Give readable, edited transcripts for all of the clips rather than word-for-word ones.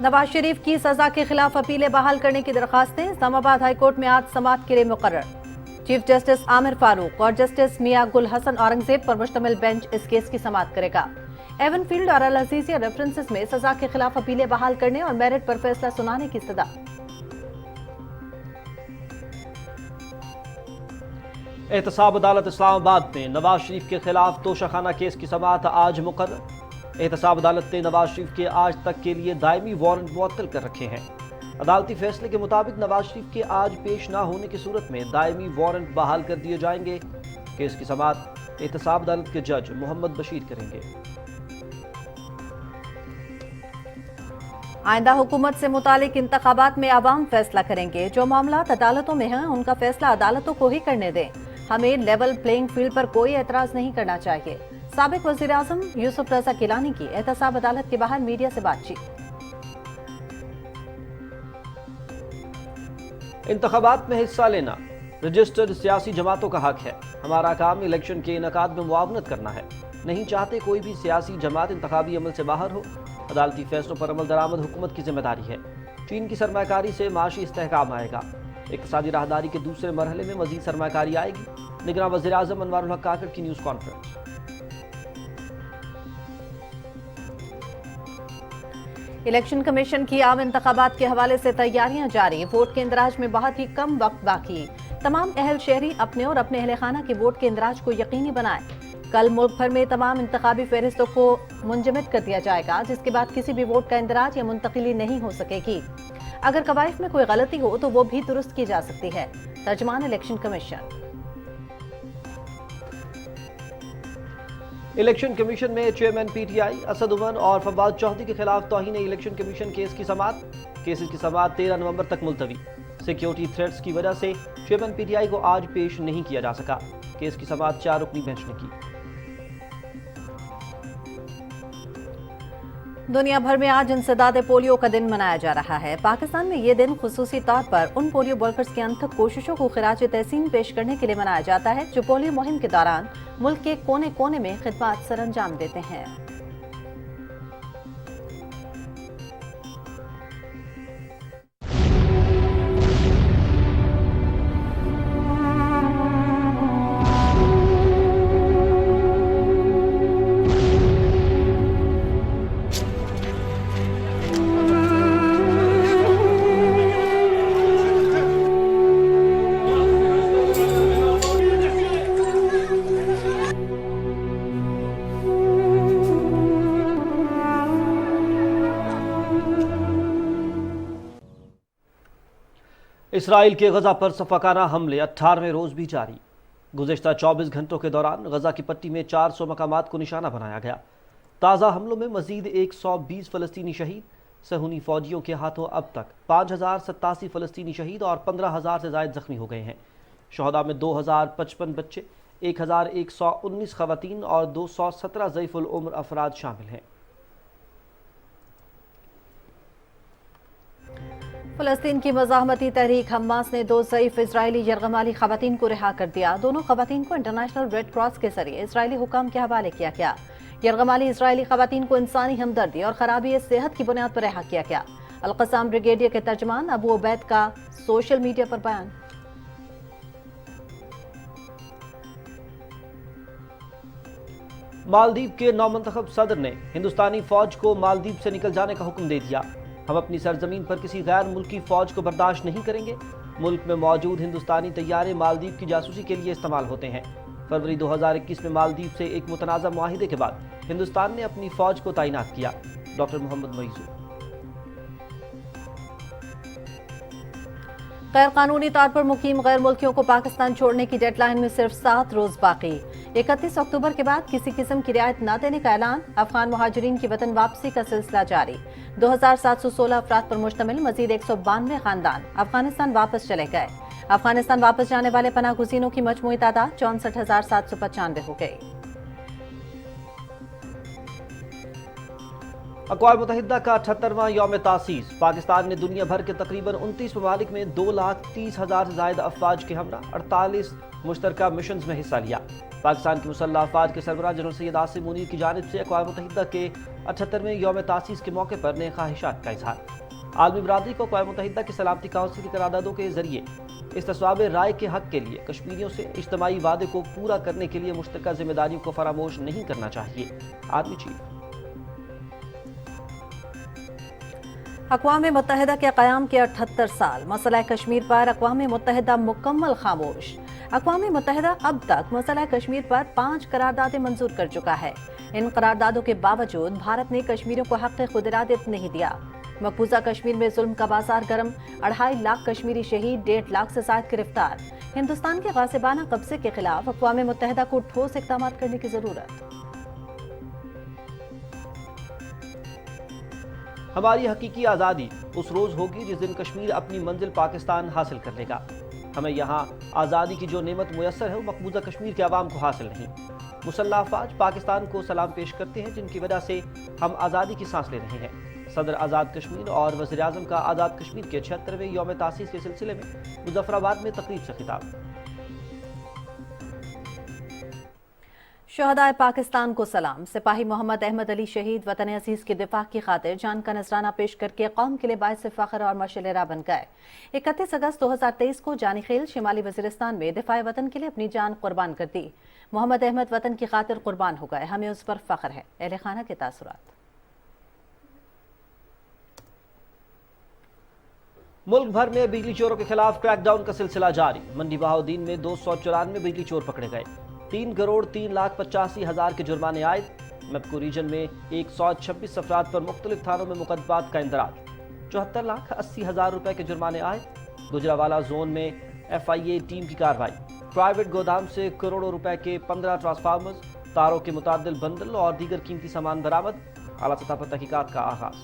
नवाज शरीफ की सजा के खिलाफ अपीलें बहाल करने की दरखास्तें इस्लामाबाद हाई कोर्ट में आज समाअत के लिए मुकर्रर। चीफ जस्टिस आमिर फारूक और जस्टिस मियां गुल हसन औरंगजेब पर मुश्तमिल बेंच इस केस की समाअत करेगा। एवन फील्ड और अल अजीजिया रेफरेंसेस में सजा के खिलाफ अपीलें बहाल करने और मेरिट पर फैसला सुनाने की सदा। एहतसाब अदालत इस्लामाबाद में नवाज शरीफ के खिलाफ तोशाखाना केस की समाअत आज मुकर्रर। एहतसाब अदालत ने नवाज शरीफ के आज तक के लिए दायमी वारंट मुअत्तल कर रखे हैं। अदालती फैसले के मुताबिक नवाज शरीफ के आज पेश न होने की सूरत में दायमी वारंट बहाल कर दिए जाएंगे। केस की समाअत एहतसाब अदालत के जज मोहम्मद बशीर करेंगे। आइंदा हुकूमत से मुतालिक इंतखाबात में आवाम फैसला करेंगे। जो मामलात अदालतों में हैं उनका फैसला अदालतों को ही करने दें। हमें लेवल प्लेइंग फील्ड पर कोई एतराज नहीं करना चाहिए। साबिक वज़ीर आज़म यूसुफ रज़ा गिलानी की एहतसाब अदालत के बाहर मीडिया से बातचीत। इंतखाबात में हिस्सा लेना रजिस्टर्ड सियासी जमातों का हक है। हमारा काम इलेक्शन के इनेकाद में मुआवनत करना है। नहीं चाहते कोई भी सियासी जमात इंतखाबी अमल से बाहर हो। अदालती फैसलों पर अमल दरामद हुकूमत की जिम्मेदारी है। चीन की सरमाकारी से माशी इस्तेहकाम आएगा। इक़्तिसादी राहदारी के दूसरे मरहले में मजीद सरमाकारी आएगी। निगरान वज़ीर आज़म अनवारुल हक काकड़ की न्यूज़ कॉन्फ्रेंस। इलेक्शन कमीशन की आम इंतखाबात के हवाले से तैयारियां जारी। वोट के इंदराज में बहुत ही कम वक्त बाकी। तमाम अहल शहरी अपने और अपने अहल खाना के वोट के इंदराज को यकीनी बनाएं। कल मुल्क भर में तमाम इंतखाबी फहरिस्तों को मुंजमद कर दिया जाएगा, जिसके बाद किसी भी वोट का इंदराज या मुंतकिली नहीं हो सकेगी। अगर कवायद में कोई गलती हो तो वो भी दुरुस्त की जा सकती है। तर्जमान इलेक्शन कमीशन। इलेक्शन कमीशन में चेयरमैन पीटीआई असद उमर और फवाद चौधरी के खिलाफ तौहीन इलेक्शन कमीशन केस की समाअत। केसेस की समाअत 13 नवंबर तक मुलतवी। सिक्योरिटी थ्रेट्स की वजह से चेयरमैन पीटीआई को आज पेश नहीं किया जा सका। केस की समाअत 4 रुकनी बेंच ने की। दुनिया भर में आज इंसदाद पोलियो का दिन मनाया जा रहा है। पाकिस्तान में ये दिन खुसूसी तौर पर उन पोलियो वर्कर्स की अनथक कोशिशों को खिराज तहसीन पेश करने के लिए मनाया जाता है जो पोलियो मुहिम के दौरान मुल्क के कोने कोने में खिदमत सरअंजाम देते हैं। इसराइल के गजा पर सफाकाना हमले 18वें रोज भी जारी। गुज़िश्ता 24 घंटों के दौरान गजा की पट्टी में 400 मकामात को निशाना बनाया गया। ताज़ा हमलों में मजीद 120 फ़लस्तीनी शहीद। सहूनी फौजियों के हाथों अब तक 5087 फ़लस्तीनी शहीद और 15,000 से ज़ायद जख्मी हो गए हैं। शहदा में 2055 बच्चे, 1119 ख़वातीन और 217 ज़ईफ़ुल उम्र अफराद शामिल हैं। फ़लस्तीन की मज़ाहमती तहरीक हमास ने 2 ज़ईफ़ इजरायली यरगमाली ख़वातीन को रिहा कर दिया। दोनों ख़वातीन को इंटरनेशनल रेड क्रॉस के जरिए इजरायली हुकाम के हवाले किया गया। यरगमाली इजरायली ख़वातीन को इंसानी हमदर्दी और ख़राबी सेहत की बुनियाद पर रिहा किया गया। अल-क़स्साम ब्रिगेडियर के तर्जमान अबू उबैद का सोशल मीडिया पर बयान। मालदीव के नौमंतखब सदर ने हिंदुस्तानी फौज को मालदीव से निकल जाने का हुक्म दे दिया। हम अपनी सरजमीन पर किसी गैर मुल्की फौज को बर्दाश्त नहीं करेंगे। मुल्क में मौजूद हिंदुस्तानी तैयारे मालदीव की जासूसी के लिए इस्तेमाल होते हैं। फरवरी 2021 में मालदीव से एक मुतनाज़ा मुआहिदे के बाद हिंदुस्तान ने अपनी फौज को तैनात किया। डॉक्टर मोहम्मद मोइज़ू। गैर कानूनी तौर पर मुकीम गैर मुल्कियों को पाकिस्तान छोड़ने की डेडलाइन में सिर्फ 7 रोज बाकी। 31 अक्टूबर के बाद किसी किस्म की रियायत न देने का ऐलान। अफगान मुहाजिरीन की वतन वापसी का सिलसिला जारी। 2716 अफराद पर मुश्तमिल मजीद 192 खानदान अफगानिस्तान वापस चले गए। अफगानिस्तान वापस जाने वाले पनाह गुज़ीनों की मजमूई तादाद 64,795 हो गई। अक़वाम मुत्तहिदा का 78वां यौम तासीस। पाकिस्तान ने दुनिया भर के तकरीबन 29 ममालिक में 2,30,000 से ज़ायद अफवाज के हमरा 48 मुश्तरका मिशन में हिस्सा लिया। पाकिस्तान की मुसल्लह अफवाज के सरबराह जनरल सैयद आसिम मुनीर की जानिब से अक़वाम मुत्तहिदा के 78वें यौम तासीस के मौके पर नेक ख्वाहिशात का इजहार। आलमी बरादरी को अक़वाम मुत्तहिदा की सलामती काउंसिल की करारदादों के जरिए इस्तिस्वाब राय के हक के लिए कश्मीरियों से इज्तिमाई वादे को पूरा करने के लिए मुश्तरका जिम्मेदारियों को फरामोश नहीं करना चाहिए। Army chief. अक़वाम मुत्तहिदा के क़याम के 78 साल, मसला कश्मीर पर अक़वाम मुत्तहिदा मुकम्मल खामोश। अक़वाम मुत्तहिदा अब तक मसला कश्मीर पर 5 करारदादें मंजूर कर चुका है। इन करारदादों के बावजूद भारत ने कश्मीरियों को हक़ खुदइरादत नहीं दिया। मकबूजा कश्मीर में जुल्म का बाजार गर्म, 2.5 लाख कश्मीरी शहीद, 1.5 लाख से ज़ायद गिरफ्तार। हिंदुस्तान के गासिबाना कब्जे के खिलाफ अक़वाम मुत्तहिदा को ठोस इक़दाम करने की ज़रूरत। हमारी हकीकी आज़ादी उस रोज़ होगी जिस दिन कश्मीर अपनी मंजिल पाकिस्तान हासिल कर लेगा। हमें यहाँ आज़ादी की जो नेमत मुयस्सर है वो मकबूजा कश्मीर के आवाम को हासिल नहीं। मुसल्लह अफवाज पाकिस्तान को सलाम पेश करते हैं, जिनकी वजह से हम आज़ादी की सांस ले रहे हैं। सदर आज़ाद कश्मीर और वज़ीर आज़म का आज़ाद कश्मीर के 76वें यौम तासीस के सिलसिले में मुज़फ़्फ़राबाद में तकरीब से खिताब। शहदाए पाकिस्तान को सलाम। सिपाही मोहम्मद अहमद अली शहीद वतन अजीज की दिफा की खातिर जान का नजराना पेश करके कौम के लिए बाइस फख्र और मशलेरा बन गए। 31 अगस्त 2023 को जानी खेल शिमाली वजीरिस्तान में दिफाए वतन के लिए अपनी जान कुर्बान कर दी। मोहम्मद अहमद वतन की खातिर कुर्बान हो गए, हमें उस पर फख्र है। अहले खाना के तासुरात। मुल्क भर में बिजली चोरों के खिलाफ क्रैकडाउन का सिलसिला जारी। मंडी बहाउद्दीन में 294 बिजली चोर पकड़े गए। 3,03,85,000 के जुर्माने आए। मपकू रीजन में 126 अफराद पर मुख्तलिफ थानों में मुकदमात का इंदराज। 74,80,000 रुपए के जुर्माने आए। गुजरावाला जोन में FIA टीम की कार्रवाई। प्राइवेट गोदाम से करोड़ों रुपए के 15 ट्रांसफार्मर्स, तारों के मुतादिल बंडल और दीगर कीमती सामान बरामद। आला सतह पर तहकीकात का आगाज।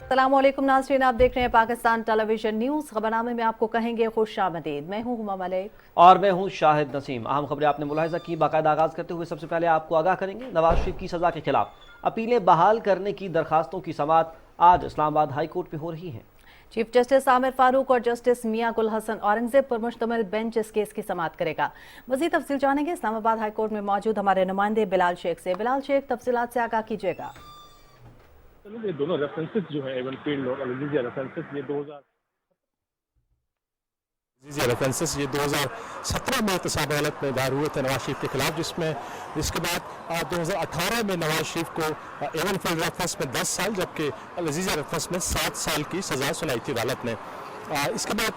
अस्सलामुअलैकुम नाज़रीन, आप देख रहे हैं पाकिस्तान टेलीविजन न्यूज़। खबरनामे में आपको कहेंगे खुश आमदीद। मैं हूं हुमा मलिक और मैं हूं शाहिद नसीम। अहम खबरें आपने मुलाहिजा की। बाकायदा आगाज करते हुए सबसे पहले आपको आगाह करेंगे नवाज शरीफ की सजा के खिलाफ अपीलें बहाल करने की दरखास्तों की समाअत आज इस्लामाबाद हाई कोर्ट में हो रही है। चीफ जस्टिस आमिर फारूक और जस्टिस मियां गुल हसन औरंगजेब पर मुश्तमिल बेंच इस केस की समाअत करेगा। मज़ीद तफसील जानेंगे इस्लामाबाद हाई कोर्ट में मौजूद हमारे नुमाइंदे बिलाल शेख से। बिलाल शेख, तफसीलात से आगाह कीजिएगा। ये दोनों रेफरेंसेस जो है एवन फील्ड और अलीजिया रेफरेंसेस ये 2017 में एहतसाब अदालत में दायर हुए थे नवाज शरीफ के खिलाफ, जिसके बाद 2018 में नवाज शरीफ को एवन फील्ड रेफरेंस में 10 साल जबकि अलीजिया रेफरेंस में 7 साल की सजा सुनाई थी अदालत ने। इसके बाद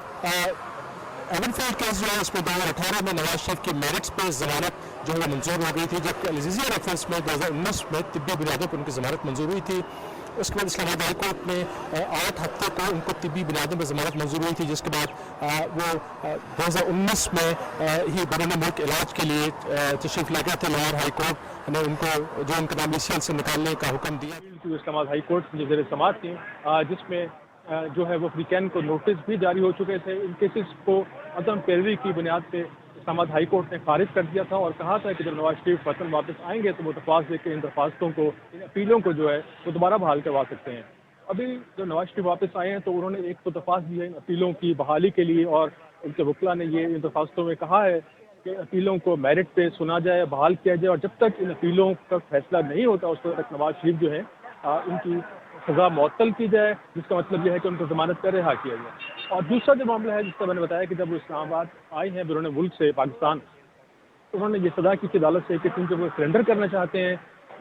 एवन फील्ड केस जो है इसमें 2018 में नवाज शरीफ की मेरिट्स पे जमानत जो है मंजूर हो गई थी, जबकि अलीजिया रेफरेंस में 2019 में तिब्बी बुनियादों पर उनकी जमानत मंजूर हुई थी। उसके बाद इस्लामाबाद हाई कोर्ट में 8 हफ्ते को उनको तिब्बी बुनियादों पर जमानत मंजूर हुई थी, जिसके बाद वो 2019 में ही बैरून मुल्क इलाज के लिए तशरीफ ले गए थे। लाहौर हाई कोर्ट ने उनको जो उनका नाम ECL से निकालने का हुक्म दिया। इस्लामाबाद हाई कोर्ट में ज़ेर समाअत थी, जिसमें जो है वो वीकेंड को नोटिस भी जारी हो चुके थे। इन केसेस को अदम पैरवी की बुनियाद पे इस्लामाबाद हाई कोर्ट ने खारिज कर दिया था और कहा था कि जब नवाज शरीफ वतन वापस आएंगे तो वो दरख्वास्त देकर इन दरख्वास्तों को, इन अपीलों को जो है वो दोबारा बहाल करवा सकते हैं। अभी जब नवाज शरीफ वापस आए हैं तो उन्होंने एक तो दरख्वास्त दी है इन अपीलों की बहाली के लिए, और उनके वकला ने ये इन दरख्वास्तों में कहा है कि अपीलों को मेरिट पे सुना जाए, बहाल किया जाए, और जब तक इन अपीलों का फैसला नहीं होता उस तक नवाज शरीफ जो है इनकी सज़ा मुअत्तल की जाए, जिसका मतलब यह है कि उनको ज़मानत पर रिहा किया जाए। और दूसरा जो मामला है जिसका मैंने बताया कि जब वो इस्लामाबाद आए हैं बैरून मुल्क से पाकिस्तान, तो उन्होंने ये सज़ा की अदालत से कि क्योंकि वो सरेंडर करना चाहते हैं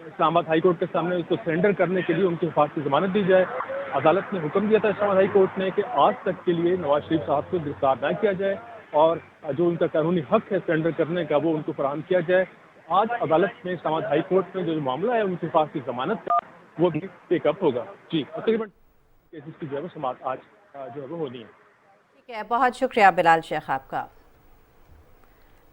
इस्लामाबाद हाई कोर्ट के सामने, उसको सरेंडर करने के लिए उनकी हिफाजत की ज़मानत दी जाए। अदालत ने हुक्म दिया था इस्लामाबाद हाई कोर्ट ने कि आज तक के लिए नवाज शरीफ साहब को गिरफ्तार न किया जाए और जो उनका कानूनी हक है सरेंडर करने का वो उनको फराहम किया जाए। आज अदालत में इस्लामाबाद हाई कोर्ट में जो मामला है उनकी हिफाजत की ज़मानत का वो भी टेकअप होगा। जी, तकरीबन केसेस की जो है वो समाअत आज जो है वो होनी है। ठीक है, बहुत शुक्रिया बिलाल शेख आपका।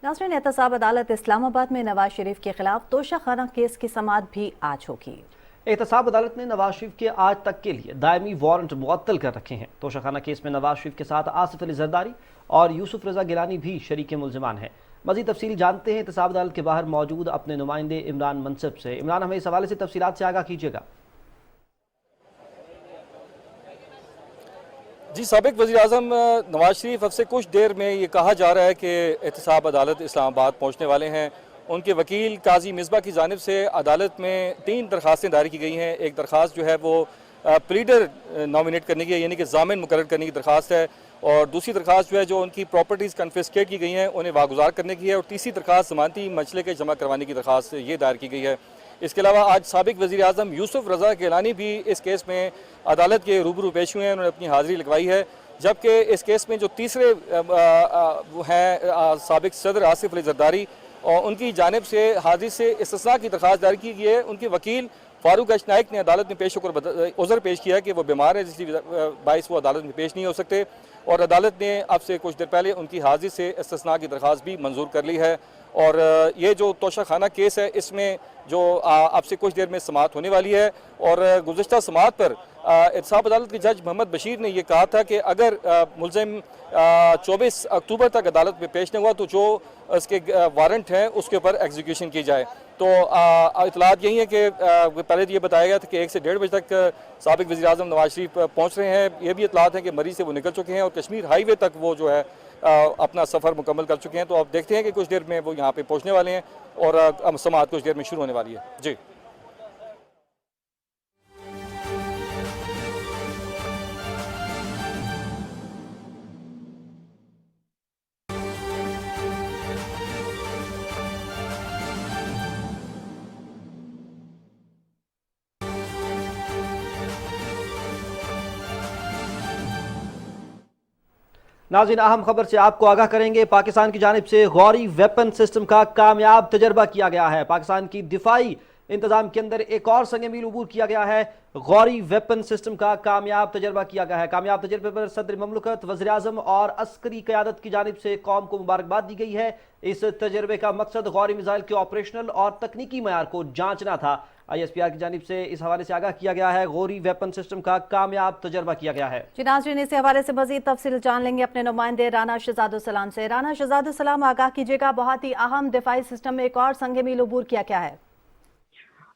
नाज़रीन, एहतसाब अदालत इस्लामाबाद में नवाज शरीफ के खिलाफ तोशाखाना केस की समाअत भी आज होगी। एहतसाब अदालत ने नवाज शरीफ के आज तक के लिए दायमी वारंट मुअत्तल कर रखे हैं। तोशाखाना केस में नवाज शरीफ के साथ आसिफ अली जरदारी और यूसुफ रजा गिलानी भी शरीक मुलजिमान हैं। मज़ीद तफसील जानते हैं एहतसाब अदालत के बाहर मौजूद अपने नुमाइंदे इमरान मनसब से। इमरान, हमें इस हवाले से तफसीलात से आगाह कीजिएगा। जी, साबिक वज़ीर-ए-आज़म नवाज शरीफ अब से कुछ देर में ये कहा जा रहा है कि एहतसाब अदालत इस्लामाबाद पहुँचने वाले हैं। उनके वकील काजी मिसबा की जानिब से अदालत में 3 दरख्वास्तें दायर की गई हैं। एक दरख्वास्त जो है वो प्लीडर नॉमिनेट करने की है, यानी कि ज़ामिन मुकर्रर करने की दरख्वास्त है, और दूसरी दरख्वास्त जो है जो उनकी प्रॉपर्टीज़ कन्फिस्केट की गई हैं उन्हें वागुजार करने की है, और तीसरी दरख्वास्त ज़मानती मसले के जमा करवाने की दरख्वास्त ये दायर की गई है। इसके अलावा आज साबिक वज़ीर-ए-आज़म यूसुफ रज़ा गिलानी भी इस केस में अदालत के रूबरू पेश हुए हैं, उन्होंने अपनी हाज़िरी लगवाई है। जबकि इस केस में जो तीसरे हैं साबिक सदर आसिफ अली जरदारी, और उनकी जानिब से हाजिरी से इस्तिस्ना की दरख्वास्त दायर की गई है। उनके वकील फारूक अश नाइक ने अदालत में पेश होकर उज़र पेश किया है कि वो बीमार है, जिसकी बाइस वो अदालत में पेश नहीं हो सकते, और अदालत ने अब से कुछ देर पहले उनकी हाजिरी से इस्तिस्ना की दरख्वास्त भी मंजूर कर ली है। और ये जो तोशाखाना केस है इसमें जो अब से कुछ देर में समाअत होने वाली है, और गुज़श्ता समाअत पर एहतसाब अदालत के जज मोहम्मद बशीर ने यह कहा था कि अगर मुलज़िम 24 अक्टूबर तक अदालत में पेश नहीं हुआ तो जो इसके वारंट हैं उसके ऊपर एग्जीक्यूशन की जाए। तो इतलात यही है कि पहले तो ये बताया गया था कि 1 से 1:30 बजे तक साबिक वज़ीर-ए-आज़म नवाज शरीफ पहुँच रहे हैं। ये भी इतलात है कि मरी से वो निकल चुके हैं और कश्मीर हाईवे तक वो जो है अपना सफ़र मुकम्मल कर चुके हैं। तो अब देखते हैं कि कुछ देर में वो यहाँ पे पहुँचने वाले हैं और समाअत कुछ देर में शुरू होने वाली है। जी। नाज़रीन, अहम खबर से आपको आगाह करेंगे। पाकिस्तान की जानिब से गौरी वेपन सिस्टम का कामयाब तजर्बा किया गया है। पाकिस्तान की दिफाई इंतजाम के अंदर एक और संग मील अबूर किया गया है। गौरी वेपन सिस्टम का कामयाब तजर्बा किया गया है। कामयाब तजर्बे पर सदर ममलकत, वज़ीर-ए-आज़म और अस्करी क़यादत की जानिब से कौम को मुबारकबाद दी गई है। इस तजर्बे का मकसद गौरी मिसाइल के ऑपरेशनल और तकनीकी मयार को जांचना था। ISPR की जानिब से इस हवाले से आगाह किया गया है। गौरी वेपन सिस्टम का कामयाब तजर्बा किया गया है। जी नाज़रीन, इस हवाले से मज़ीद तफसील जान लेंगे अपने नुमाइंदे राना शहजादुस्सलाम से। राना शहजादुस्सलाम, आगाह कीजिएगा, बहुत ही अहम दिफाई सिस्टम में एक और संग मील अबूर किया क्या है?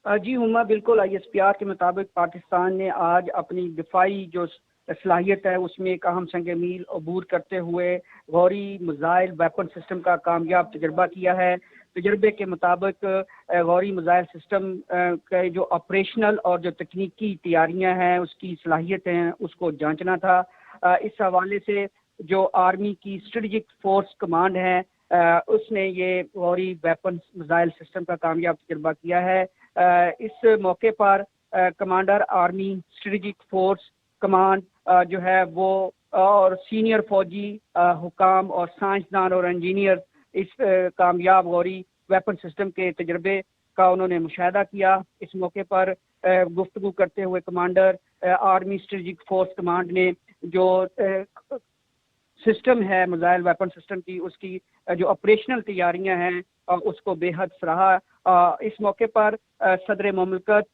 जी हुमा, बिल्कुल ISPR के मुताबिक पाकिस्तान ने आज अपनी दिफाई जो सलाहियत है उसमें एक अहम संग मील अबूर करते हुए गौरी मिसाइल वेपन सिस्टम का कामयाब तजर्बा किया है। तजर्बे के मुताबिक गौरी मिसाइल सिस्टम के जो ऑपरेशनल और जो तकनीकी तैयारियां हैं उसकी सलाहियत हैं उसको जांचना था। इस हवाले से जो आर्मी की स्ट्रेटजिक फोर्स कमांड है उसने ये गौरी वेपन मिसाइल सिस्टम का कामयाब तजर्बा किया है। इस मौके पर commander army strategic force command जो है वो और सीनियर फौजी हुकाम और साइंसदान और इंजीनियर इस कामयाब गौरी वेपन सिस्टम के तजर्बे का उन्होंने मुशाहिदा किया। इस मौके पर गुफ्तगू करते हुए commander army strategic force command ने जो सिस्टम है मिसाइल वेपन सिस्टम की उसकी जो ऑपरेशनल तैयारियां हैं उसको बेहद सराहा। इस मौके पर सदर ममलकत,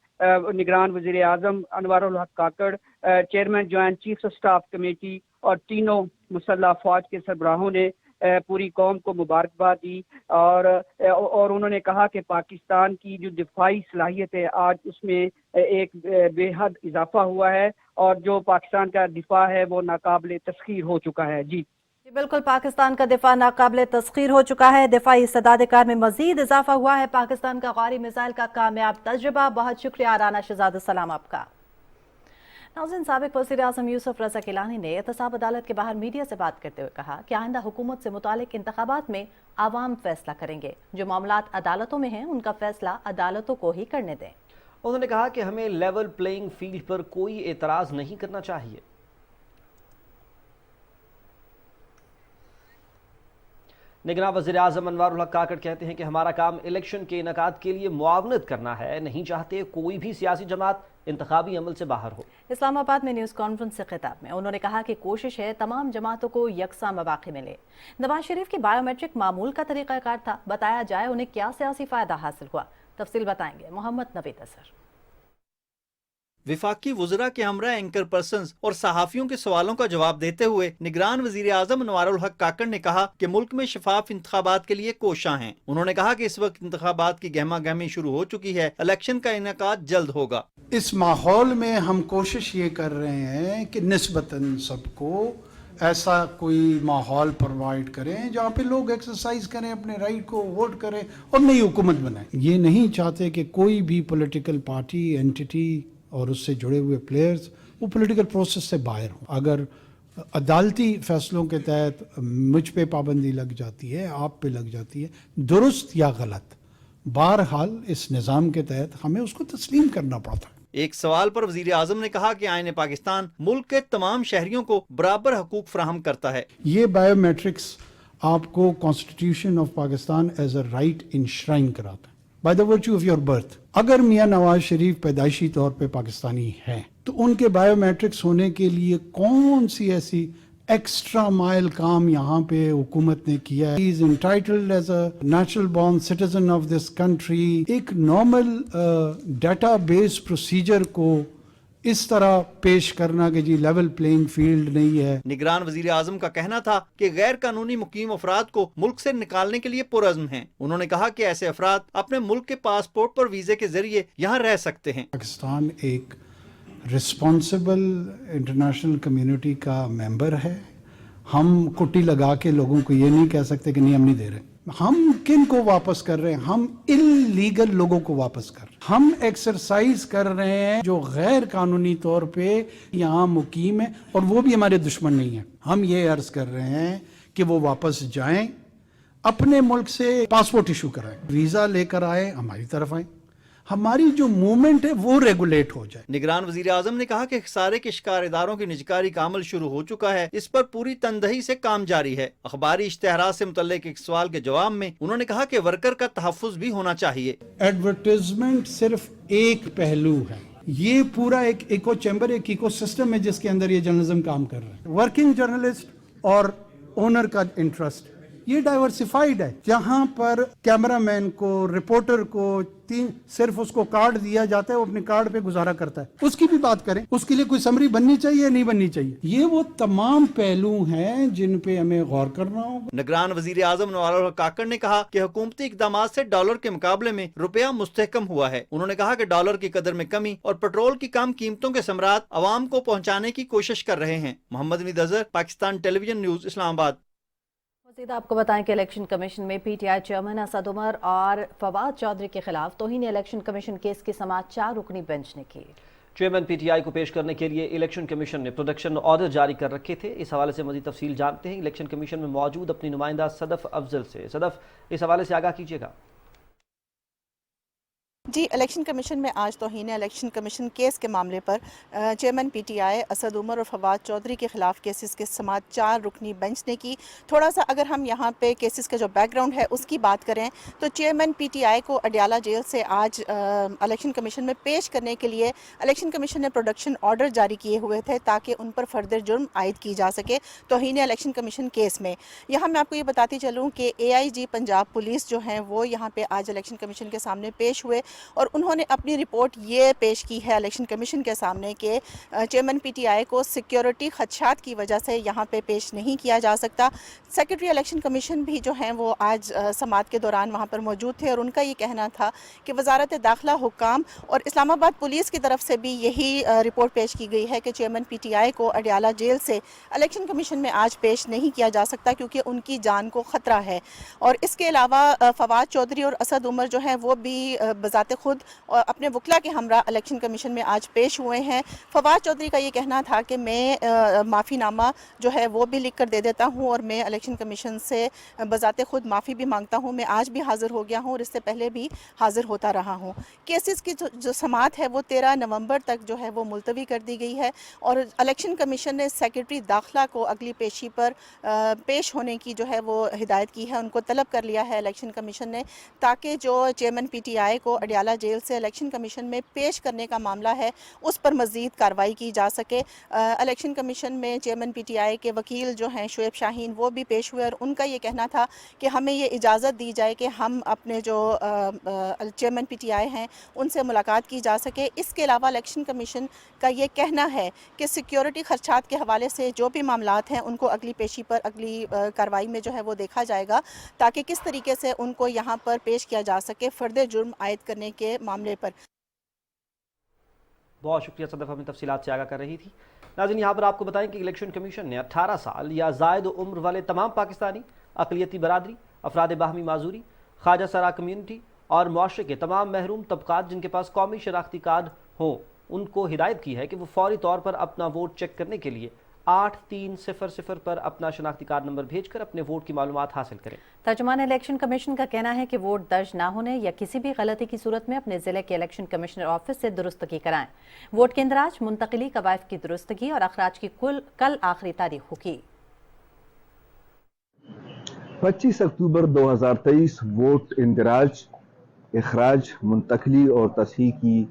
निगरान वज़ीर-ए-आज़म Anwarul Haq Kakar, chairman joint chief of staff committee और तीनों मुसल्लह फौज के सरबराहों ने पूरी कौम को मुबारकबाद दी और उन्होंने कहा कि पाकिस्तान की जो दिफाई सलाहियत है आज उसमें एक बेहद इजाफा हुआ है और जो पाकिस्तान का दिफा है वो नाकाबिले तस्खीर हो चुका है। जी बिल्कुल, पाकिस्तान का दिफा नाकाबिले तस्खीर हो चुका है। दिफाई इस्तेदादकार में मजीद इजाफा हुआ है। पाकिस्तान का गौरी मिसाइल का कामयाब तजुर्बा। बहुत शुक्रिया राना शहजादुस्सलाम आपका। नाज़रीन, साबिक वज़ीर-ए-आज़म यूसुफ रज़ा गिलानी ने एहतसाब अदालत के बाहर मीडिया से बात करते हुए कहा कि आइंदा हुकूमत से मुतालिक इंतखाबात में आवाम फैसला करेंगे। जो मामलात अदालतों में हैं उनका फैसला अदालतों को ही करने दें। उन्होंने कहा कि हमें लेवल प्लेइंग फील्ड पर कोई एतराज़ नहीं करना चाहिए। निगरान वज़ीर-ए-आज़म अनवारुल हक काकड़ कहते हैं कि हमारा काम इलेक्शन के इनेकाद के लिए मुआवनत करना है, नहीं चाहते कोई भी सियासी जमात इंतखाबी अमल से बाहर हो। इस्लामाबाद में न्यूज़ कॉन्फ्रेंस से खिताब में उन्होंने कहा कि कोशिश है तमाम जमातों को यकसा मौक़े मिले। नवाज शरीफ की बायोमेट्रिक मामूल का तरीक़ाकार था, बताया जाए उन्हें क्या सियासी फ़ायदा हासिल हुआ। तफसील बताएंगे मोहम्मद नवीद असर। वफाकी वज़रा के हमरा एंकर पर्सन्स और सहाफ़ियों के सवालों का जवाब देते हुए निगरान वज़ीर आज़म अनवारुल हक काकड़ ने कहा कि मुल्क में शफाफ इंतखाबात के लिए कोशां हैं। उन्होंने कहा कि इस वक्त इंतखाबात की गहमा गहमी शुरू हो चुकी है, इलेक्शन का इनेकाद जल्द होगा। इस माहौल में हम कोशिश ये कर रहे हैं कि निस्बतन सबको ऐसा कोई माहौल प्रोवाइड करें जहाँ पे लोग एक्सरसाइज करें अपने राइट को, वोट करें और नई हुकूमत बनाएं। ये नहीं चाहते कि कोई भी पॉलिटिकल पार्टी, एंटिटी और उससे जुड़े हुए प्लेयर्स वो पॉलिटिकल प्रोसेस से बाहर हों। अगर अदालती फैसलों के तहत मुझ पे पाबंदी लग जाती है, आप पे लग जाती है, दुरुस्त या गलत, बहरहाल इस निज़ाम के तहत हमें उसको तस्लीम करना पड़ता है। एक सवाल पर वज़ीर आज़म ने कहा कि आईन पाकिस्तान मुल्क के तमाम शहरियों को बराबर हकूक फराहम करता है। ये बायोमेट्रिक्स आपको constitution of Pakistan as a right enshrine कराता है by the virtue of your birth. अगर मियाँ नवाज शरीफ पैदाइशी तौर पे पाकिस्तानी हैं तो उनके बायोमेट्रिक्स होने के लिए कौन सी ऐसी एक्स्ट्रा माइल काम यहाँ पे हुकूमत ने किया है। He is entitled as a natural born citizen of this country। एक नॉर्मल डेटाबेस प्रोसीजर को इस तरह पेश करना कि जी लेवल प्लेइंग फील्ड नहीं है। निगरान वज़ीर आज़म का कहना था कि गैर कानूनी मुकीम अफराद को मुल्क से निकालने के लिए पुरज़्म हैं। उन्होंने कहा कि ऐसे अफराद अपने मुल्क के पासपोर्ट पर वीज़े के जरिए यहाँ रह सकते हैं। पाकिस्तान एक रिस्पॉन्सिबल इंटरनेशनल कम्युनिटी का मेंबर है। हम कुट्टी लगा के लोगों को ये नहीं कह सकते कि नहीं हम नहीं दे रहे। हम किन को वापस कर रहे हैं? हम इल्लीगल लोगों को वापस कर रहे हैं। हम एक्सरसाइज कर रहे हैं जो गैर कानूनी तौर पे यहाँ मुकीम है और वो भी हमारे दुश्मन नहीं है। हम ये अर्ज कर रहे हैं कि वो वापस जाएं, अपने मुल्क से पासपोर्ट इशू कराएं, वीजा लेकर आए, हमारी तरफ आए, हमारी जो मूवमेंट है वो रेगुलेट हो जाए। निगरान वज़ीर आज़म ने कहा कि खसारे के शिकार इदारों की निजकारी का अमल शुरू हो चुका है, इस पर पूरी तनदही से काम जारी है। अखबारी इश्तेहारात से मुतल्लिक एक सवाल के जवाब में उन्होंने कहा कि वर्कर का तहफ़्फ़ुज़ भी होना चाहिए। एडवर्टाइजमेंट सिर्फ एक पहलू है, ये पूरा एक इको चैम्बर, एक इको सिस्टम है जिसके अंदर ये जर्नलिज्म काम कर रहा है। वर्किंग जर्नलिस्ट और ओनर का इंटरेस्ट ये डाइवर्सिफाइड है, जहां पर कैमरामैन को, रिपोर्टर को सिर्फ उसको कार्ड दिया जाता है, वो अपने कार्ड पे गुजारा करता है। उसकी भी बात करें, उसके लिए कोई समरी बननी चाहिए नहीं बननी चाहिए। ये वो तमाम पहलू हैं जिन पे हमें गौर करना होगा। निगरान वज़ीर आज़म अनवारुल हक काकड़ ने कहा कि हुकूमती इक़दामात से डॉलर के मुकाबले में रुपया मुस्तहकम हुआ है। उन्होंने कहा कि डॉलर की कदर में कमी और पेट्रोल की कम कीमतों के समरात अवाम को पहुँचाने की कोशिश कर रहे हैं। Mohammad Ameed Azhar, Pakistan television news, Islamabad. मज़ीद आपको बताएं कि इलेक्शन कमीशन में पीटीआई चेयरमैन असद उमर और फवाद चौधरी के खिलाफ तौहीन इलेक्शन कमीशन केस की समाअत 4 रुकनी बेंच ने की। चेयरमैन पीटीआई को पेश करने के लिए इलेक्शन कमीशन ने प्रोटेक्शन ऑर्डर जारी कर रखे थे। इस हवाले से मज़ीद तफसील जानते हैं इलेक्शन कमीशन में मौजूद अपनी नुमाइंदा सदफ अफजल से। सदफ, इस हवाले से आगाह कीजिएगा। जी, इलेक्शन कमीशन में आज तौहीन इलेक्शन कमीशन केस के मामले पर चेयरमैन पीटीआई असद उमर और फवाद चौधरी के खिलाफ केसेस के समाअत 4 रुकनी बेंच ने की। थोड़ा सा अगर हम यहाँ पे केसेस का जो बैकग्राउंड है उसकी बात करें तो चेयरमैन पीटीआई को अडयाला जेल से आज इलेक्शन कमीशन में पेश करने के लिए इलेक्शन कमीशन ने प्रोडक्शन ऑर्डर जारी किए हुए थे ताकि उन पर फर्दर जुर्म आयद की जा सके तौहीन इलेक्शन कमीशन केस में। यहाँ मैं आपको ये बताती चलूँ कि AIG पंजाब पुलिस जो हैं वो यहाँ पर आज इलेक्शन कमीशन के सामने पेश हुए और उन्होंने अपनी रिपोर्ट ये पेश की है इलेक्शन कमीशन के सामने कि चेयरमैन पीटीआई को सिक्योरिटी खदशात की वजह से यहाँ पे पेश नहीं किया जा सकता। सेक्रेटरी इलेक्शन कमीशन भी जो हैं वो आज समाअत के दौरान वहाँ पर मौजूद थे और उनका ये कहना था कि वजारत दाखिला, हुक्काम और इस्लामाबाद पुलिस की तरफ से भी यही रिपोर्ट पेश की गई है कि चेयरमैन पीटीआई को अडयाला जेल से इलेक्शन कमीशन में आज पेश नहीं किया जा सकता क्योंकि उनकी जान को ख़तरा है। और इसके अलावा फवाद चौधरी और असद उमर जो हैं वो भी बजाते खुद और अपने वकला के हमरा इलेक्शन कमीशन में आज पेश हुए हैं। फवाद चौधरी का ये कहना था कि मैं माफ़ीनामा जो है वो भी लिख कर दे देता हूँ और मैं इलेक्शन कमीशन से बजाते खुद माफ़ी भी मांगता हूँ। मैं आज भी हाज़िर हो गया हूँ और इससे पहले भी हाज़िर होता रहा हूँ। केसेस की जो समाअत है वो 13 नवंबर तक जो है वो मुलतवी कर दी गई है और इलेक्शन कमीशन ने सेक्रेटरी दाखिला को अगली पेशी पर पेश होने की जो है वो हिदायत की है, उनको तलब कर लिया है इलेक्शन कमीशन ने ताकि जो चेयरमैन पीटीआई को अडयाला पटियाला जेल से इलेक्शन कमीशन में पेश करने का मामला है उस पर मज़ीद कार्रवाई की जा सके। इलेक्शन कमीशन में चेयरमैन पीटीआई के वकील जो हैं शुएब शाहीन वो भी पेश हुए और उनका ये कहना था कि हमें ये इजाज़त दी जाए कि हम अपने जो चेयरमैन पीटीआई हैं उनसे मुलाकात की जा सके। इसके अलावा इलेक्शन कमीशन का ये कहना है कि सिक्योरिटी खर्चात के हवाले से जो भी मामलात हैं उनको अगली पेशी पर अगली कार्रवाई में जो है वो देखा जाएगा ताकि किस तरीके से उनको यहाँ पर पेश किया जा सके फर्दर जुर्म आयद करने के मामले पर। बहुत शुक्रिया सदफ, हमें तफसीलात से आगाह कर रही थी। नाज़रीन, यहाँ पर आपको बताएं कि इलेक्शन कमीशन ने 18 साल या ज़ायद उम्र वाले तमाम पाकिस्तानी, अक़लियती बरादरी, अफराद बाहमी माजूरी, ख्वाजा सरा कम्यूनिटी और मुआशरे के तमाम महरूम तबकात जिनके पास कौमी शनाख्ती कार्ड हो उनको हिदायत की है कि वो फौरी तौर पर अपना वोट चेक करने के लिए 8300 पर अपना शनाख्ती कार्ड नंबर भेजकर अपने वोट की मालूमात हासिल करें। तर्जुमान इलेक्शन कमीशन का कहना है कि वोट दर्ज ना होने या किसी भी गलती की सूरत में अपने जिले के इलेक्शन कमिश्नर ऑफिस से दुरुस्तगी कराएं। वोट के इंदराज, मुंतकिली, कवायद की दुरुस्तगी और अखराज की कल आखिरी तारीख होगी। 25 अक्टूबर 2023 वोट इंदराज, इखराज, मुंतकली और तस्हीह की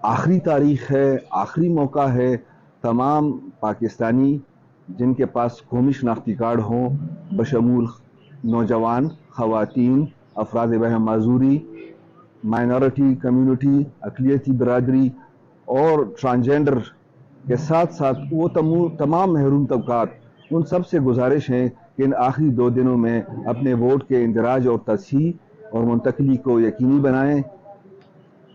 आखिरी तारीख है, आखिरी मौका है। तमाम पाकिस्तानी जिनके पास कौमी शनाख्ती कार्ड हों बशमूल नौजवान, ख़वातीन, अफराद बहम माजूरी, माइनॉरिटी कम्यूनिटी, अक़लियती बरादरी और ट्रांसजेंडर के साथ साथ वो तमाम महरूम तबकात, उन सब से गुजारिश है कि इन आखिरी 2 दिनों में अपने वोट के इंदराज और तस्हीह और मुंतकली को यकीनी बनाएं।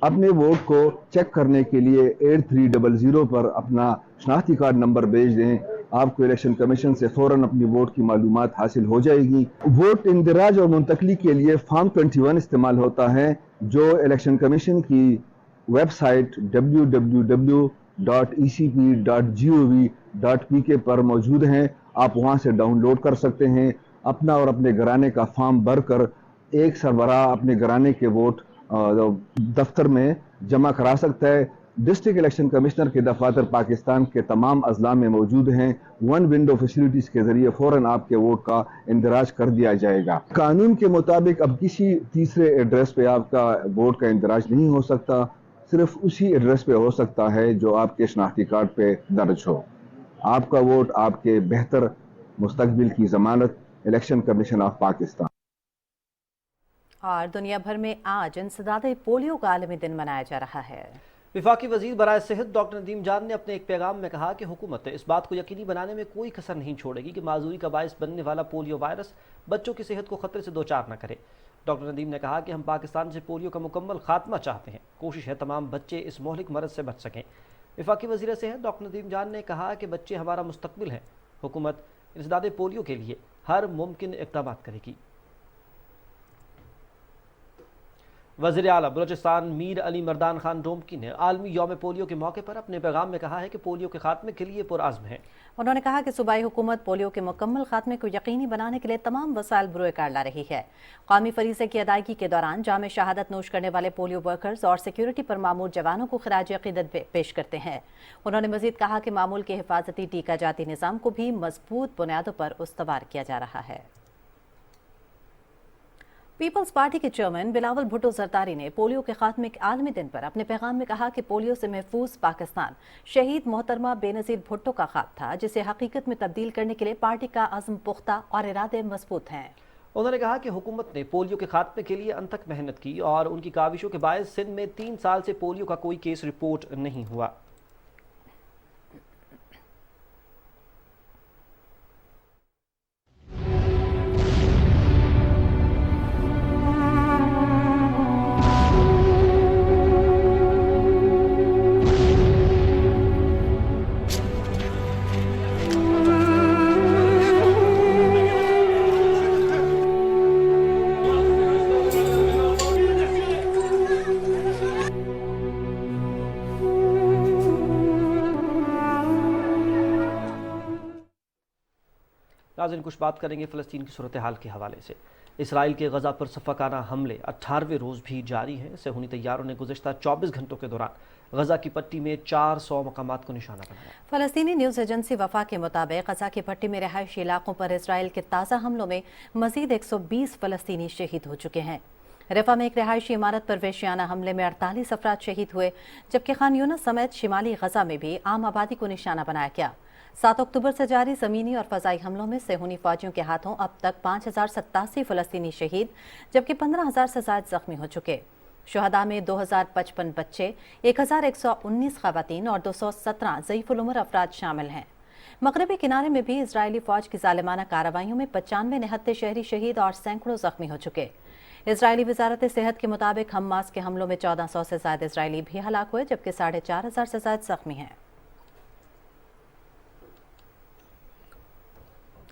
अपने वोट को चेक करने के लिए 8300 पर अपना शनाख्ती कार्ड नंबर भेज दें। आपको इलेक्शन कमीशन से फ़ौरन अपनी वोट की मालूमात हासिल हो जाएगी। वोट इंदराज और मुंतकली के लिए फॉर्म 21 इस्तेमाल होता है जो इलेक्शन कमीशन की वेबसाइट www.ecp.gov.pk पर मौजूद हैं। आप वहां से डाउनलोड कर सकते हैं। अपना और अपने घराने का फॉर्म भरकर एक सरबराह अपने घराने के वोट दफ्तर में जमा करा सकता है। डिस्ट्रिक्ट इलेक्शन कमिश्नर के दफातर पाकिस्तान के तमाम अजला में मौजूद हैं। वन विंडो फैसिलिटीज के जरिए फौरन आपके वोट का इंदराज कर दिया जाएगा। कानून के मुताबिक अब किसी तीसरे एड्रेस पे आपका वोट का इंदराज नहीं हो सकता, सिर्फ उसी एड्रेस पे हो सकता है जो आपके शनाख्ती कार्ड पे दर्ज हो। आपका वोट आपके बेहतर मुस्तकबिल की जमानत। Election commission of Pakistan. और दुनिया भर में आज इंसदादे पोलियो का आलमी दिन मनाया जा रहा है। वफाकी वजीर बराए सेहत डॉक्टर नदीम जान ने अपने एक पैगाम में कहा कि हुकूमत इस बात को यकीनी बनाने में कोई कसर नहीं छोड़ेगी कि माजूरी का बायस बनने वाला पोलियो वायरस बच्चों की सेहत को खतरे से दोचार न करे। डॉक्टर नदीम ने कहा कि हम पाकिस्तान से पोलियो का मुकम्मल खात्मा चाहते हैं। कोशिश है तमाम बच्चे इस मोहलिक मरज से बच सकें। वफाकी वजीर सेहत डॉक्टर नदीम जान ने कहा कि बच्चे हमारा मुस्तकबिल हैं। हुकूमत इंसदादे पोलियो के लिए हर मुमकिन इक़दाम करेगी। वज़ीर आला बलोचिस्तान मीर अली मर्दान खान डोमकी ने आलमी यौम पोलियो के मौके पर अपने पैगाम में कहा है कि पोलियो के खात्मे के लिए पुरअज़्म है। उन्होंने कहा कि सूबाई हुकूमत पोलियो के मुकम्मल खात्मे को यकीनी बनाने के लिए तमाम वसाइल बुरोए कार ला रही है। कौमी फरीज़े की अदायगी के दौरान जाम शहादत नोश करने वाले पोलियो वर्कर्स और सिक्योरिटी पर मामूर जवानों को खिराज अक़ीदत पेश करते हैं। उन्होंने मज़ीद कहा कि मामूल के हिफाजती टीका जाती निज़ाम को भी मजबूत बुनियादों पर उस्तवार किया जा रहा है। पीपल्स पार्टी के चेयरमैन बिलावल भुट्टो जरदारी ने पोलियो के खात्मे के आलमी दिन पर अपने पैगाम में कहा कि पोलियो से महफूज पाकिस्तान शहीद मोहतरमा बेनज़ीर भुट्टो का ख्वाब था, जिसे हकीकत में तब्दील करने के लिए पार्टी का अज़्म पुख्ता और इरादे मजबूत हैं। उन्होंने कहा कि हुकूमत ने पोलियो के खात्मे के लिए अनथक मेहनत की और उनकी काविशों के बायस सिंध में 3 साल से पोलियो का कोई केस रिपोर्ट नहीं हुआ। नाज़रीन, कुछ बात करेंगे फ़लस्तीन की सूरत हाल के हवाले से। इसराइल के गज़ा पर सफ़ाकाना हमले 18वें रोज़ भी जारी हैं। सेहूनी तैयारों ने गुज़श्ता 24 घंटों के दौरान गज़ा की पट्टी में 400 मकामात को निशाना बनाया। फ़लस्तीनी न्यूज़ एजेंसी वफा के मुताबिक गज़ा की पट्टी में रिहायशी इलाकों पर इसराइल के ताज़ा हमलों में मज़ीद 120 फ़लस्तीनी शहीद हो चुके हैं। रफा में एक रिहायशी इमारत पर वहशियाना हमले में 48 अफराद शहीद हुए, जबकि खान यूनिस समेत शिमाली गजा में भी आम आबादी को निशाना बनाया गया। 7 अक्टूबर से जारी ज़मीनी और फ़ज़ाई हमलों में सेहूनी फ़ौजियों के हाथों अब तक 5087 फ़लस्तीनी शहीद, जबकि 15,000 से ज़ायद ज़ख्मी हो चुके। शुहदा में 2055 बच्चे, 1119 ख़वातीन और 217 ज़ईफ़ुल उम्र अफराद शामिल हैं। मगरबी किनारे में भी इजरायली फ़ौज की ज़ालिमाना कार्रवाइयों में 95 निहत्ते शहरी शहीद और सैकड़ों ज़ख्मी हो चुके। इजरायली वजारत सेहत के मुताबिक हमास के हमलों में 1400 से ज़्यादा इजरायली भी हलाक हुए, जबकि 4500 से ज़्यादा ज़ख्मी हैं।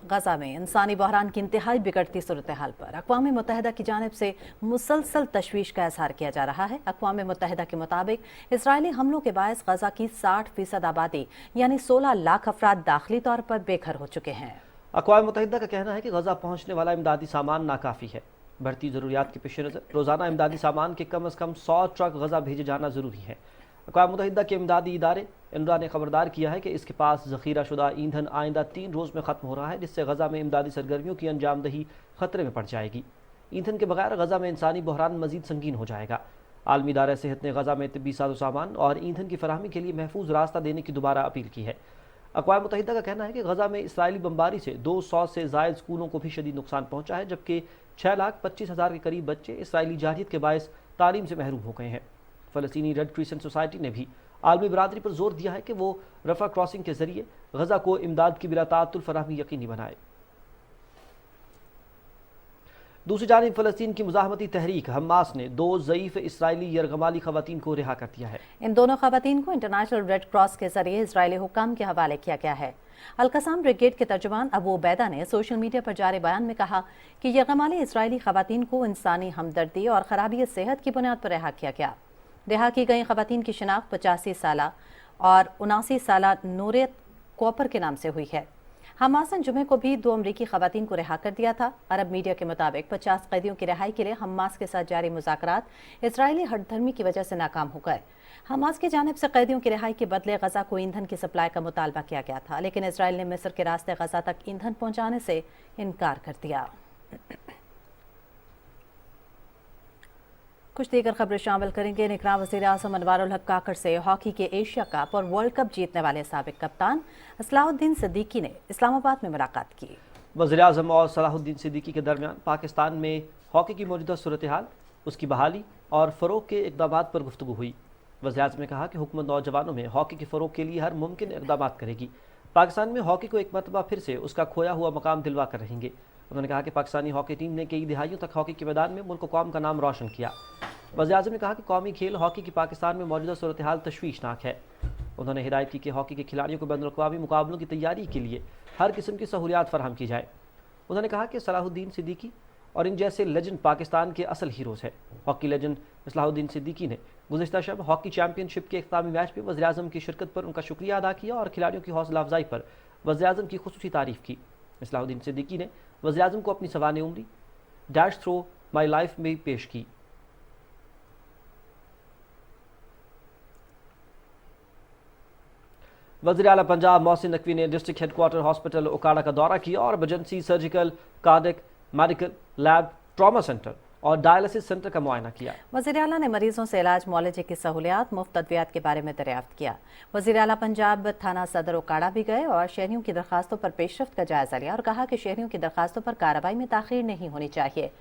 गजा में इंसानी बहरान की इंतहाई बिगड़ती सूरत हाल पर अक़वाम मुत्तहिदा की जानिब से मुसलसल तशवीश का इजहार किया जा रहा है। अक़वाम मुत्तहिदा के मुताबिक इसराइली हमलों के बायस गजा की 60% आबादी यानी 16 लाख अफराद दाखिली तौर पर बेघर हो चुके हैं। अक़वाम मुत्तहिदा का कहना है कि गजा पहुँचने वाला इमदादी सामान नाकाफ़ी है। बढ़ती ज़रूरियात के पेश नज़र रोज़ाना इमदादी सामान के कम अज़ कम 100 ट्रक गजा भेजे जाना ज़रूरी है। अक़वाम मुत्तहिदा के इमदादी इदारे इनरा ने खबरदार किया है कि इसके पास ज़ख़ीरा शुदा ईंधन आइंदा 3 रोज़ में ख़त्म हो रहा है, जिससे गजा में इमदादी सरगर्मियों की अंजामदही ख़तरे में पड़ जाएगी। ईंधन के बगैर गजा में इंसानी बहरान मज़ीद संगीन हो जाएगा। आलमी इदारा सेहत ने गजा में तिब्बी साज़ो सामान और ईंधन की फराहमी के लिए महफूज रास्ता देने की दोबारा अपील की है। अक़वाम मुत्तहिदा का कहना है कि गजा में इसराइली बमबारी से 200 से ज़ायद स्कूलों को भी शदीद नुकसान पहुँचा है, जबकि 6,25,000 के करीब बच्चे इसराइली जारहियत के बायस तालीम से महरूम हो गए हैं। फ़लस्तीनी रेड क्रिसेंट सोसाइटी ने भी आलमी बरादरी पर जोर दिया है कि वो रफ़ा क्रॉसिंग के ज़रिए गजा को इमदाद की बिला ताअत्तुल फराहमी यकीनी बनाए। दूसरी जानिब फ़लस्तीन की मुज़ाहमती तहरीक हमास ने 2 ज़ईफ़ इसराइली यरगमाली ख़वातीन को रिहा कर दिया है। इन दोनों ख़वातीन को इंटरनेशनल रेड क्रॉस के जरिए इजरायली हुक्काम के हवाले किया गया है। अल-कसाम ब्रिगेड के तर्जुमान अबू उबैदा ने सोशल मीडिया पर जारी बयान में कहा कि यरगमाली इसराइली ख़वातीन को इंसानी हमदर्दी और ख़राबी सेहत की बुनियाद पर रिहा किया गया। रिहा की गई ख़वातीन की शिनाख्त 85 साला और 79 साला नूरियत कॉपर के नाम से हुई है। हमास ने जुमे को भी 2 अमरीकी ख़वातीन को रिहा कर दिया था। अरब मीडिया के मुताबिक 50 कैदियों की रिहाई के लिए हमास के साथ जारी मुज़ाकरात इसराइली हठधर्मी की वजह से नाकाम हो गए। हमास की जानिब से कैदियों की रिहाई के बदले गजा को ईंधन की सप्लाई का मुतालबा किया गया था, लेकिन इसराइल ने मिस्र के रास्ते गजा तक ईंधन पहुँचाने से इनकार कर दिया। कुछ दीगर खबरें शामिल करेंगे। निगरान वज़ीर आज़म अनवारुल हक काकड़ से हॉकी के एशिया कप और वर्ल्ड कप जीतने वाले साबिक कप्तान असलाहुद्दीन सिद्दीकी ने इस्लामाबाद में मुलाकात की। वज़ीर आज़म और सलाहुद्दीन सिद्दीकी के दरमियान पाकिस्तान में हॉकी की मौजूदा सूरत हाल, उसकी बहाली और फ़रोग़ के इक़दामात पर गुफ्तगू हुई। वज़ीर आज़म ने कहा कि हुकूमत नौजवानों में हॉकी के फ़रोग़ के लिए हर मुमकिन इक़दामात करेगी। पाकिस्तान में हॉकी को एक मरतबा फिर से उसका खोया हुआ मकाम दिलवा कर रहेंगे। उन्होंने कहा कि पाकिस्तानी हॉकी टीम ने कई दिहाइयों तक हॉकी के मैदान में मुल्क कौम का नाम रोशन किया। वज़ीर आज़म ने कहा कि कौमी खेल हॉकी की पाकिस्तान में मौजूदा सूरत हाल तशवीशनाक है। उन्होंने हिदायत की कि हॉकी के खिलाड़ियों को बैनुल अक़वामी मुकाबलों की तैयारी के लिए हर किस्म की सहूलियात फराहम की जाए। उन्होंने कहा कि सलाहुद्दीन सिद्दीकी और इन जैसे लेजेंड पाकिस्तान के असल हीरोज़ है। हॉकी लेजेंड सलाहुद्दीन सिद्दीकी ने गुज़िश्ता शब हॉकी चैम्पियनशिप के इख्तितामी मैच में वज़ीर आज़म की शिरकत पर उनका शुक्रिया अदा किया और खिलाड़ियों की हौसला अफजाई पर वज़ीर आज़म की खुसूसी तारीफ़ की। सलाहुद्दीन सिद्दीकी ने वज़ीर आज़म को अपनी सवाने उम्री डैश थ्रो माई लाइफ में पेश की। वज़ीर आला पंजाब मोहसिन नकवी ने डिस्ट्रिक्ट हेडक्वार्टर हॉस्पिटल उकाड़ा का दौरा किया और emergency, surgical, cardiac, medical, lab, trauma centre और डायलिसिस सेंटर का मुआयना किया। वज़ीर आला ने मरीजों से इलाज, मुआलजे की सहूलियात, मुफ्त अद्वियात के बारे में दरियाफ्त किया। वज़ीर आला पंजाब थाना सदर उकाड़ा भी गए और शहरियों की दरखास्तों पर पेशरफ्त का जायजा लिया और कहा कि शहरियों की दरखास्तों पर कार्रवाई में ताख़ीर नहीं होनी चाहिए।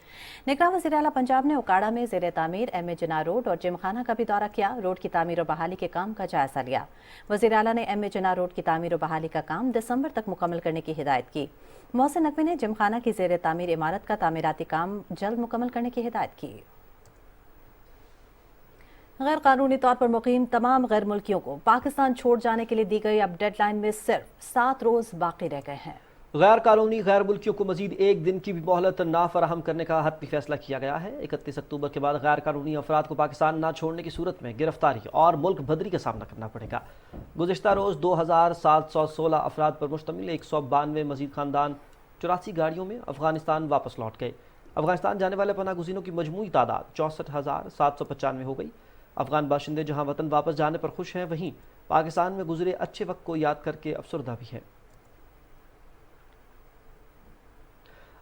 निगरान वज़ीर आला पंजाब ने उकाड़ा में ज़ेर तामीर एम ए जिन्ना रोड और जिमखाना का भी दौरा किया। रोड की तामीर और बहाली के काम का जायजा लिया। वज़ीर आला ने एम ए जिन्ना रोड की तामीर और बहाली का काम दिसंबर तक मुकम्मल करने की हिदायत की। मोहसिन नकवी ने जिमखाना की ज़ेर तामीर इमारत का तामीराती काम जल्द मुकम्मल करने की हिदायत की। गैर कानूनी तौर पर मुकीम तमाम गैर मुल्कियों को पाकिस्तान छोड़ जाने के लिए दी गई अब डेडलाइन में सिर्फ 7 रोज़ बाकी रह गए हैं। गैर कानूनी गैर मुल्कियों को मजीद 1 दिन की भी मोहलत ना फराहम करने का हतमी फैसला किया गया है। 31 अक्टूबर के बाद गैर कानूनी अफराद को पाकिस्तान ना छोड़ने की सूरत में गिरफ्तारी और मुल्क बदरी का सामना करना पड़ेगा। गुज़िश्ता रोज़ 2716 अफराद पर मुश्तमिल 192 मजीद खानदान 84 गाड़ियों में अफगानिस्तान वापस लौट गए। अफगानिस्तान जाने वाले पनाह गुज़ीनों की मजमूई तादाद 64,795 हो गई। अफगान बाशिंदे जहां वतन वापस जाने पर खुश हैं, वहीं पाकिस्तान में गुजरे अच्छे वक्त को याद करके अफसरदा भी है।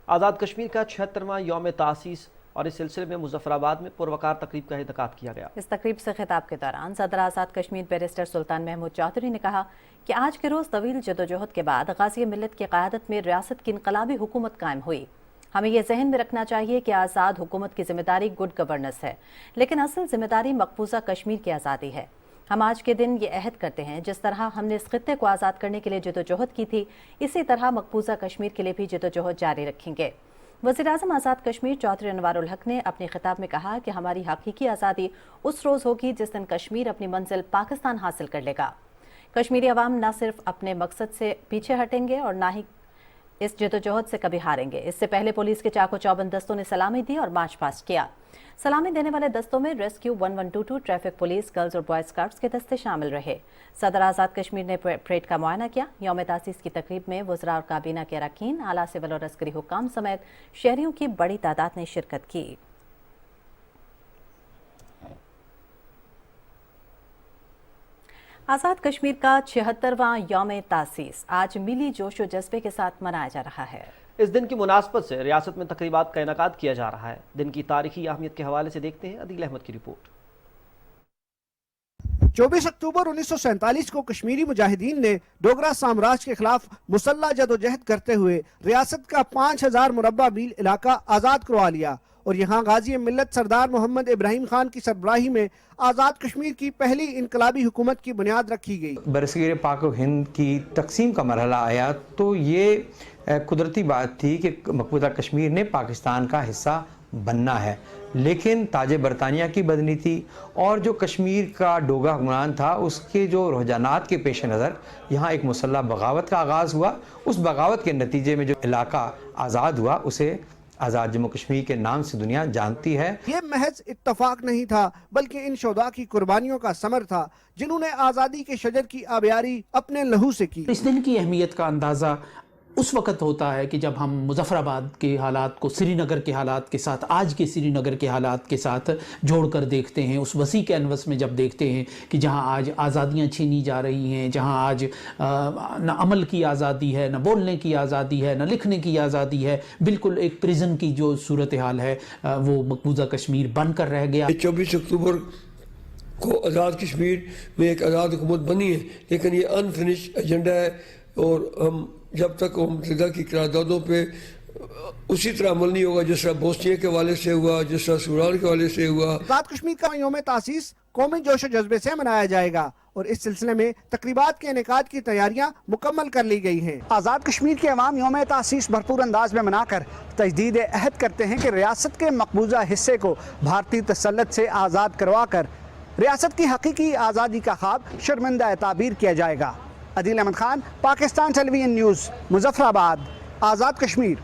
आज़ाद कश्मीर का 76वां यौम तासीस और इस सिलसिले में मुजफ्फराबाद में पुरवकार तकरीब का इनेकाद किया गया। इस तकरीब से खिताब के दौरान सदर आज़ाद कश्मीर बैरिस्टर सुल्तान महमूद चौधरी ने कहा कि आज के रोज़ तवील जदोजहद के बाद गाज़ी मिल्लत की क़यादत में रियासत की इनकलाबी हुकूमत कायम हुई। हमें यह जहन में रखना चाहिए कि आज़ाद हुकूमत की जिम्मेदारी गुड गवर्नेंस है, लेकिन असल जिम्मेदारी मकबूजा कश्मीर की आज़ादी है। हम आज के दिन ये अहद करते हैं, जिस तरह हमने इस खित्ते को आज़ाद करने के लिए जदोजहद की थी, इसी तरह मकबूजा कश्मीर के लिए भी जदोजहद जारी रखेंगे। वज़ीर-ए-आज़म आज़ाद कश्मीर चौधरी अनवारुल हक ने अपने खिताब में कहा कि हमारी हकीकी आज़ादी उस रोज़ होगी जिस दिन कश्मीर अपनी मंजिल पाकिस्तान हासिल कर लेगा। कश्मीरी अवाम न सिर्फ अपने मकसद से पीछे हटेंगे और न ही इस जदोजहद से कभी हारेंगे। इससे पहले पुलिस के चाको चौबंद दस्तों ने सलामी दी और मार्च पास्ट किया। सलामी देने वाले दस्तों में रेस्क्यू 1122, ट्रैफिक पुलिस, गर्ल्स और बॉय स्काउट्स के दस्ते शामिल रहे। सदर आज़ाद कश्मीर ने परेड का मुआयना किया। यौम तासीस की तकरीब में वज़रा और काबीना के अरकान, आला सिविल और अस्करी हुक्काम समेत शहरियों की बड़ी तादाद ने शिरकत की। आज़ाद कश्मीर का 76वां यौम तासीस आज मिली जोशो जज्बे के साथ मनाया जा रहा है। इस दिन की मुनासबत से रियासत में तकरीबात का इनेकाद किया जा रहा है। दिन की तारीखी अहमियत के हवाले से देखते हैं अदील अहमद की रिपोर्ट। 24 अक्टूबर 1947 को कश्मीरी मुजाहिदीन ने डोगरा साम्राज्य के खिलाफ मुसल्ला जदोजहद करते हुए रियासत का 5000 मुरब्बा मील इलाका आज़ाद करवा लिया और यहाँ गाजी मिल्लत सरदार मोहम्मद इब्राहिम खान की सरबराही में आज़ाद कश्मीर की पहली इनकलाबी हुकूमत की बुनियाद रखी गई। बरसगीर पाक व हिंद की तकसीम का मरहला आया तो ये कुदरती बात थी कि मकबूजा कश्मीर ने पाकिस्तान का हिस्सा बनना है, लेकिन ताज बरतानिया की बदनीति और जो कश्मीर का डोगरा हुक्मरान था उसके जो रुझानात के पेश नज़र यहाँ एक मुसल्लह बगावत का आगाज़ हुआ। उस बगावत के नतीजे में जो इलाका आज़ाद हुआ उसे आज़ाद जम्मू कश्मीर के नाम से दुनिया जानती है। ये महज इत्तफाक नहीं था बल्कि इन शोधा की कुर्बानियों का समर था जिन्होंने आज़ादी के शजर की आबियारी अपने लहू से की। इस दिन की अहमियत का अंदाज़ा उस वक़्त होता है कि जब हम मुजफ्फराबाद के हालात को श्रीनगर के हालात के साथ, आज के श्रीनगर के हालात के साथ जोड़कर देखते हैं। उस वसी कैनवस में जब देखते हैं कि जहां आज आज़ादियां छीनी जा रही हैं, जहां आज न अमल की आज़ादी है, न बोलने की आज़ादी है, न लिखने की आज़ादी है, बिल्कुल एक प्रिजन की जो सूरत हाल है वो मकबूजा कश्मीर बनकर रह गया। 24 अक्टूबर को आज़ाद कश्मीर में एक आज़ाद हुकूमत बनी है, लेकिन ये अनफिनिश एजेंडा है और हम जब तक मुत्तहिदा की करारदादों पे उसी तरह अमल नहीं होगा जिस तरह बोस्निया के हवाले से हुआ, जिस तरह सूडान के हवाले से हुआ। आज़ाद कश्मीर का यौम तासीस कौमी जोश और जज्बे से मनाया जाएगा और इस सिलसिले में तकरीबात के इनेकाद की तैयारियां मुकम्मल कर ली गई हैं। आज़ाद कश्मीर के अवाम यौम तासीस भरपूर अंदाज में मनाकर तजदीद अहद करते हैं कि रियासत के मकबूजा हिस्से को भारतीय तसल्लुत से आज़ाद करवा कर रियासत की हकीकी आज़ादी का ख्वाब शर्मिंदा ताबीर किया जाएगा। Adeel Ahmad Khan, Pakistan television news, Muzaffarabad, Azad Kashmir.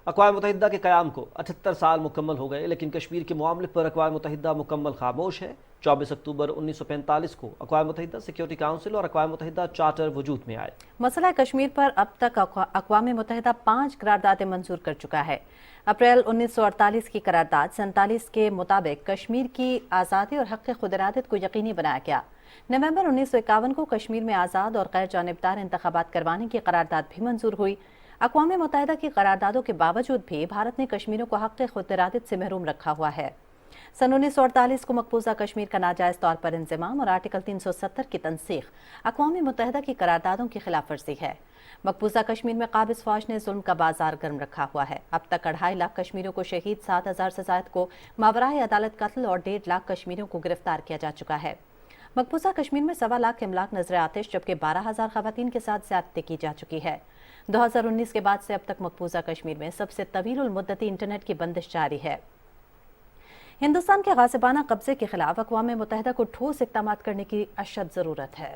अक़वाम मुत्तहिदा के क़याम को 78 साल मुकम्मल हो गए, लेकिन कश्मीर के मामले पर अक़वाम मुत्तहिदा मुकम्मल खामोश है। 24 अक्टूबर 1945 को अक़वाम मुत्तहिदा सिक्योरिटी काउंसिल और अक़वाम मुत्तहिदा चार्टर वजूद में आए। मसला कश्मीर पर अब तक अक़वाम मुत्तहिदा 5 करारदादें मंजूर कर चुका है। अप्रैल 1948 की करारदाद 47 के मुताबिक कश्मीर की आज़ादी और हक़ खुदइरादत को यकीनी बनाया गया। नवंबर 1951 को कश्मीर में आज़ाद और गैर जानिबदार इंतखाबात करवाने की करारदाद भी मंजूर हुई। अक़वाम मुत्तहिदा की करारदादों के बावजूद भी भारत ने कश्मीरियों को हक़ खुदइरादत से महरूम रखा हुआ है। सन 1948 को मकबूजा कश्मीर का नाजायज़ तौर पर इंज़माम और आर्टिकल 370 की तनसीख अक़वाम मुत्तहिदा की करारदादों की खिलाफ वर्जी है। मकबूजा कश्मीर में काबिज़ फ़ौज ने जुल्म का बाजार गर्म रखा हुआ है। अब तक 2.5 लाख कश्मीरियों को शहीद, 7000 से ज़ायद को मावराए अदालत कत्ल और 1.5 लाख कश्मीरियों को गिरफ्तार किया जा चुका है। मकबूजा कश्मीर में 1.25 लाख इमलाक नजर आतिश जबकि 12000 ख़वातीन के साथ ज़्यादती की जा चुकी है। 2019 के बाद से अब तक मकबूजा कश्मीर में सबसे तवील मुद्दती इंटरनेट की बंदिश जारी है। हिंदुस्तान के गासिबाना कब्जे के खिलाफ अक़वाम मुत्तहिदा को ठोस इक़दाम करने की अशद ज़रूरत है।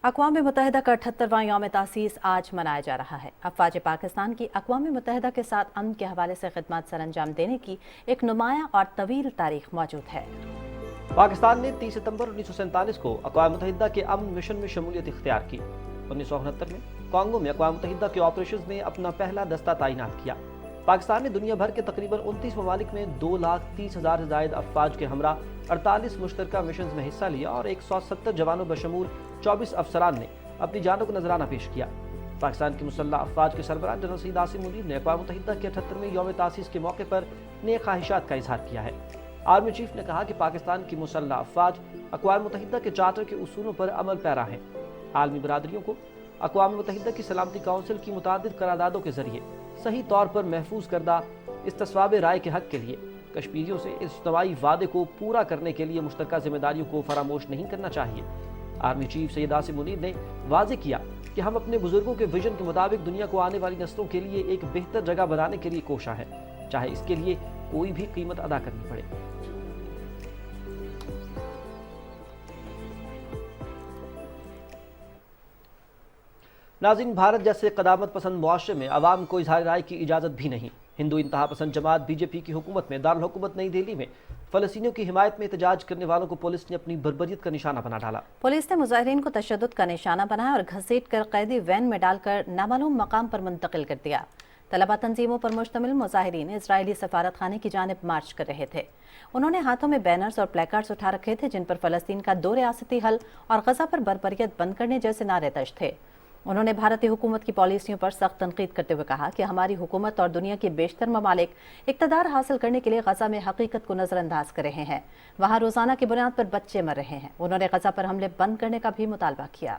अक़वाम मुत्तहिदा का 78वां यौम तासीस आज मनाया जा रहा है। अफ़वाज पाकिस्तान की अक़वाम मुत्तहिदा के साथ अमन के हवाले से खिदमत सर अंजाम देने की एक नुमायाँ और तवील तारीख मौजूद है। पाकिस्तान ने 30 सितंबर 1947 को अक़वाम मुत्तहिदा के अमन मिशन में शमूलियत इख्तियार की। 1969 में कांगो में अक़वाम मुत्तहिदा के ऑपरेशन में अपना पहला दस्ता तैनात किया। पाकिस्तान ने दुनिया भर के तकरीबन 29 ममालिक में 2,30,000 से ज़ायद अफवाज के हमरा 48 मुश्तरका मिशन में हिस्सा लिया और 170 जवानों बशमूल 24 अफसरान ने अपनी जानों को नजराना पेश किया। पाकिस्तान की मुसल्लह अफवाज के सरबराह जनरल सईद आसिम मुनीर ने अक़वाम मुत्तहिदा के 78वें यौम तासीस के मौके पर नेक ख्वाहिशात का इजहार किया है। आर्मी चीफ ने कहा कि पाकिस्तान की मुसल्लह अफवाज अक़वाम मुत्तहिदा के चार्टर के उसूलों पर अमल पैरा हैं। आलमी बरादरियों को अक़वाम मुत्तहिदा की सलामती काउंसिल की मुतादिद करारदादों के जरिए सही तौर पर महफूज करदा इस्तिस्वाब राय के हक के लिए कश्मीरियों से इस इज्तिमाई वादे को पूरा करने के लिए मुश्तरका जिम्मेदारियों को फरामोश नहीं करना चाहिए। आर्मी चीफ सैयद आसिम मुनीर ने वाज़ेह किया कि हम अपने बुजुर्गों के विजन के मुताबिक दुनिया को आने वाली नस्लों के लिए एक बेहतर जगह बनाने के लिए कोशा है, चाहे इसके लिए कोई भी कीमत अदा करनी पड़े। नाज़रीन, भारत जैसे क़दामत पसंद मुआशरे में अवाम को इज़हार राय की इजाज़त भी नहीं। हिंदू इंतहा पसंद जमात बीजेपी की हुकूमत में दारुल हुकूमत नई दिल्ली में फ़लस्तीनियों की हिमायत में एहतजाज करने वालों को पुलिस ने अपनी बर्बरियत का निशाना बना डाला। पुलिस ने मुजाहिरीन को तशद्दुद का निशाना बनाया और घसीट कर कैदी वैन में डालकर नामालूम मकाम पर मुंतकिल कर दिया। तलबा तंजीमों पर मुश्तमिल मुजाहिरीन इजरायली सफारत खाने की जानिब मार्च कर रहे थे। उन्होंने हाथों में बैनर्स और प्लेकार्ड्स उठा रखे थे जिन पर फ़लस्तीन का 2 रियासती हल और गजा पर बर्बरियत बंद करने जैसे नारे दर्ज थे। उन्होंने भारतीय हुकूमत की पॉलिसियों पर सख्त तनकीद करते हुए कहा कि हमारी हुकूमत और दुनिया के बेशतर ममालिक इक़्तिदार हासिल करने के लिए गजा में हकीकत को नज़रअंदाज कर रहे हैं। वहाँ रोज़ाना की बुनियाद पर बच्चे मर रहे हैं। उन्होंने गजा पर हमले बंद करने का भी मुतालबा किया।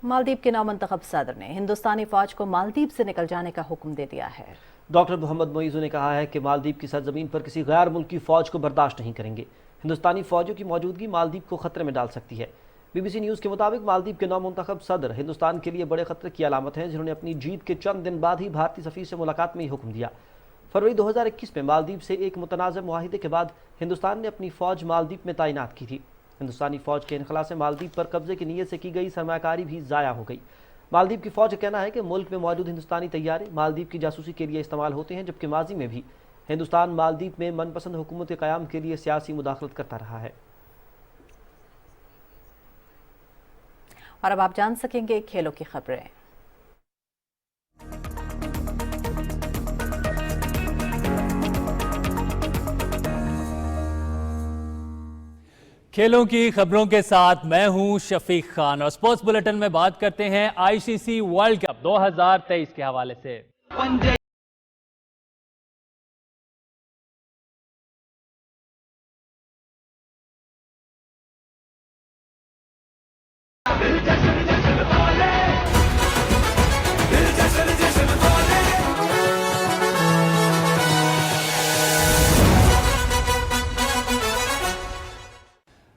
मालदीव के नौमंतखब सदर ने हिंदुस्तानी फौज को मालदीव से निकल जाने का हुक्म दे दिया है। डॉक्टर मोहम्मद मोइज़ू ने कहा है कि मालदीव की सरजमीन पर किसी गैर मुल्की फ़ौज को बर्दाश्त नहीं करेंगे। हिंदुस्तानी फ़ौजियों की मौजूदगी मालदीव को खतरे में डाल सकती है। BBC न्यूज़ के मुताबिक मालदीव के नौमुंतखब सदर हिंदुस्तान के लिए बड़े खतरे की अलामत हैं, जिन्होंने अपनी जीत के चंद दिन बाद ही भारतीय सफ़ीर से मुलाकात में ही हुक्म दिया। फरवरी 2021 में मालदीव से एक मुतनाज़ मुआहिदे के बाद हिंदुस्तान ने अपनी फ़ौज मालदीव में तैनात की थी। हिंदुस्तानी फ़ौज के इनखला से मालदीव पर कब्जे की नीयत से की गई सरमायाकारी भी ज़ाया हो गई। मालदीव की फ़ौज का कहना है कि मुल्क में मौजूद हिंदुस्तानी तैयारे मालदीव की जासूसी के लिए इस्तेमाल होते हैं, जबकि माजी में भी हिंदुस्तान मालदीव में मनपसंद हुकूमत के क़याम के लिए सियासी मुदाखलत करता रहा है। और अब आप जान सकेंगे खेलों की खबरें। खेलों की खबरों के साथ मैं हूं शफीक खान और स्पोर्ट्स बुलेटिन में बात करते हैं ICC वर्ल्ड कप 2023 के हवाले से।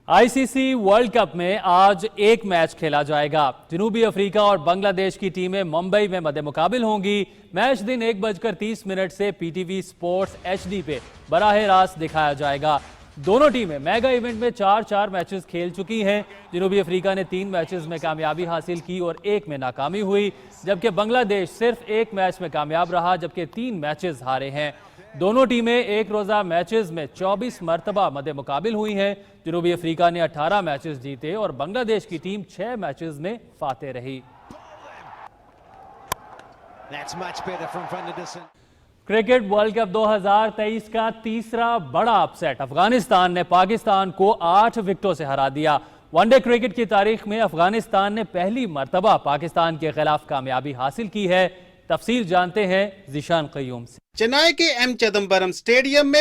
ICC वर्ल्ड कप में आज एक मैच खेला जाएगा। जनूबी अफ्रीका और बांग्लादेश की टीमें मुंबई में मद्दे मुकाबिल होंगी। मैच दिन 1:30 से PTV स्पोर्ट्स HD पे बराह रास्त दिखाया जाएगा। दोनों टीमें मेगा इवेंट में 4-4 मैचेस खेल चुकी हैं। जनूबी अफ्रीका ने 3 मैचेस में कामयाबी हासिल की और 1 में नाकामी हुई, जबकि बांग्लादेश सिर्फ 1 मैच में कामयाब रहा, जबकि 3 मैचेस हारे हैं। दोनों टीमें एक रोज़ा मैचेस में 24 मरतबा मद्दे मुकाबिल हुई हैं। जनूबी अफ्रीका ने 18 मैचेस जीते और बांग्लादेश की टीम 6 मैचेस में फातेह रही। क्रिकेट वर्ल्ड कप 2023 का तीसरा बड़ा अपसेट अफगानिस्तान ने पाकिस्तान को 8 विकेटों से हरा दिया। वनडे क्रिकेट की तारीख में अफगानिस्तान ने पहली मरतबा पाकिस्तान के खिलाफ कामयाबी हासिल की है। तफसील जानते हैं ज़ीशान क़य्यूम से। चेन्नई के M चिदम्बरम स्टेडियम में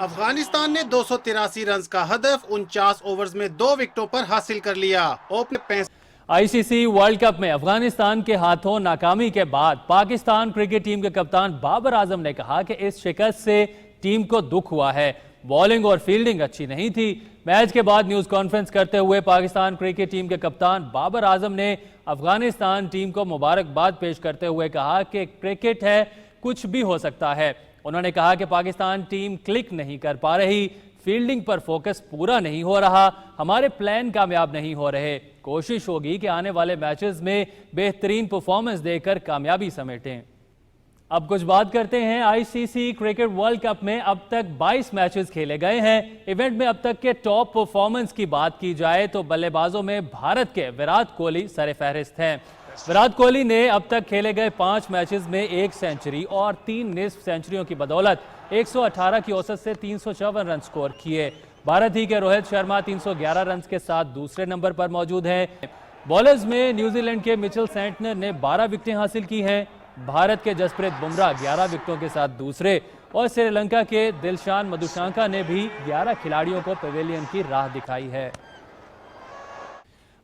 अफगानिस्तान ने 283 रन का हदफ 49 ओवर्स में 2 विकेटों पर हासिल कर लिया। ICC वर्ल्ड कप में अफगानिस्तान के हाथों नाकामी के बाद पाकिस्तान क्रिकेट टीम के कप्तान बाबर आजम ने कहा कि इस शिकस्त से टीम को दुख हुआ है। बॉलिंग और फील्डिंग अच्छी नहीं थी। मैच के बाद न्यूज़ कॉन्फ्रेंस करते हुए पाकिस्तान क्रिकेट टीम के कप्तान बाबर आजम ने अफगानिस्तान टीम को मुबारकबाद पेश करते हुए कहा कि क्रिकेट है, कुछ भी हो सकता है। उन्होंने कहा कि पाकिस्तान टीम क्लिक नहीं कर पा रही, फील्डिंग पर फोकस पूरा नहीं हो रहा, हमारे प्लान कामयाब नहीं हो रहे। कोशिश होगी कि आने वाले मैचेस में बेहतरीन परफॉर्मेंस देकर कामयाबी समेटें। अब कुछ बात करते हैं ICC क्रिकेट वर्ल्ड कप में अब तक 22 मैचेस खेले गए हैं। इवेंट में अब तक के टॉप परफॉर्मेंस की बात की जाए तो बल्लेबाजों में भारत के विराट कोहली सरफहरिस्त हैं। विराट कोहली ने अब तक खेले गए 5 मैचेस में 1 सेंचुरी और 3 निस्फ सेंचुरियों की बदौलत 118 की औसत से 354 रन स्कोर किए। भारत ही के रोहित शर्मा 311 रन के साथ दूसरे नंबर पर मौजूद हैं। बॉलर्स में न्यूजीलैंड के मिचेल सेंटनर ने 12 विकेटें हासिल की हैं। भारत के जसप्रीत बुमराह 11 विकेटों के साथ दूसरे और श्रीलंका के दिलशान मधुशांका ने भी 11 खिलाड़ियों को पवेलियन की राह दिखाई है।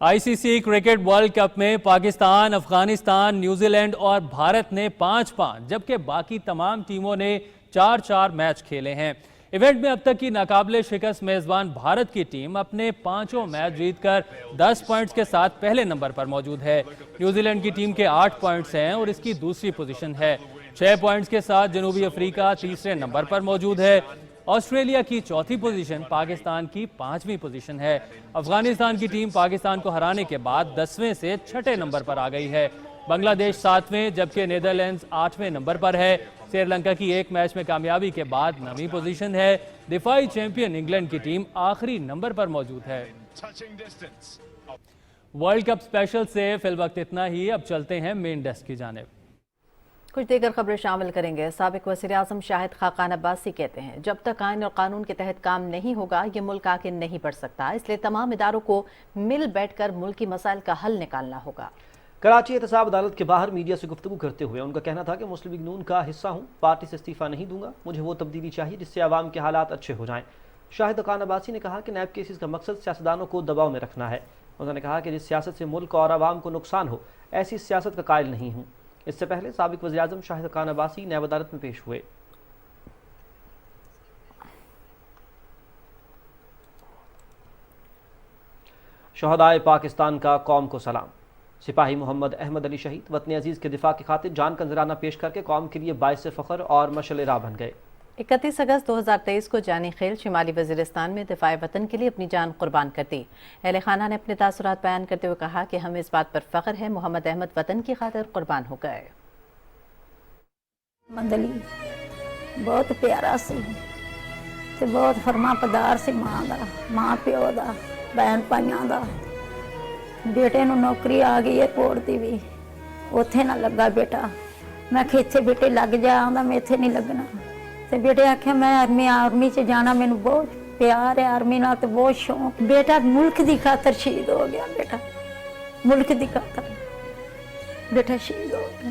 आईसीसी क्रिकेट वर्ल्ड कप में पाकिस्तान, अफगानिस्तान, न्यूजीलैंड और भारत ने 5-5 जबकि बाकी तमाम टीमों ने 4-4 मैच खेले हैं। इवेंट में अब तक की नाकाबिले शिकस्त मेजबान भारत की टीम अपने 5 मैच जीतकर 10 पॉइंट्स के साथ पहले नंबर पर मौजूद है। न्यूजीलैंड की टीम के 8 पॉइंट्स हैं और इसकी दूसरी पोजीशन है। 6 पॉइंट्स के साथ जनूबी अफ्रीका तीसरे नंबर पर मौजूद है। ऑस्ट्रेलिया की चौथी पोजीशन पाकिस्तान की 5वीं पोजीशन है। अफगानिस्तान की टीम पाकिस्तान को हराने के बाद 10वें से 6ठे नंबर पर आ गई है। बांग्लादेश 7वें जबकि नीदरलैंड्स 8वें नंबर पर है। श्रीलंका की एक मैच में कामयाबी के बाद 9वीं पोजीशन है। दिफाई चैंपियन इंग्लैंड की टीम आखिरी नंबर पर मौजूद है। वर्ल्ड कप स्पेशल से फिल वक्त इतना ही। अब चलते हैं मेन डेस्क की जानिब। कुछ देकर खबरें शामिल करेंगे। साबिक वज़ीर-ए-आज़म शाहिद खाकान अब्बासी कहते हैं, जब तक आइन और कानून के तहत काम नहीं होगा ये मुल्क आगे नहीं बढ़ सकता, इसलिए तमाम इदारों को मिल बैठकर मुल्की मसाइल का हल निकालना होगा। कराची एहतसाब अदालत के बाहर मीडिया से गुफ्तगू करते हुए उनका कहना था कि मुस्लिम लीग नून का हिस्सा हूँ, पार्टी से इस्तीफा नहीं दूंगा, मुझे वो तब्दीली चाहिए जिससे आवाम के हालात अच्छे हो जाएं। शाहिद खाकान अब्बासी ने कहा कि नैब केसेस का मकसद सियासतदानों को दबाव में रखना है। उन्होंने कहा कि जिस सियासत से मुल्क और आवाम को नुकसान हो ऐसी सियासत का कायल नहीं हूँ। इससे पहले साबिक वज़ीर-ए-आज़म शाहिद खाकान अब्बासी नैब अदालत में पेश हुए। शहदाए पाकिस्तान का कौम को सलाम। सिपाही मोहम्मद अहमद अली शहीद वतन अजीज़ के दिफा की खातिर जान का नजराना पेश करके कौम के लिए बाइस फ़ख्र और मशअल राह बन गए। 31 अगस्त 2023 को जानी खेल शिमाली वज़ीरिस्तान में दिफाए वतन के लिए अपनी जान कुर्बान कर दी। अहले खाना ने अपने तासुरात बयान करते हुए कहा कि हमें इस बात पर फ़ख्र है मोहम्मद अहमद वतन की खातिर कुर्बान हो गए। बहुत प्यारा सी ते बहुत फरमा पदार सी मां प्यो दा बहन भाइयों दा। बेटे नूं नौकरी आ गई है कोर्ट दी भी, उत्थे ना लगा बेटा। मैं इत्थे बेटे लग जा, आंदा मैं इत्थे नहीं लगना। ते बेटे आख्या मैं आर्मी च जाना, मैनू बहुत प्यार है आर्मी नाल ते बहुत शौक। बेटा मुल्क दी खातर शहीद हो गया, बेटा मुल्क दी खातर बेटा शहीद हो गया।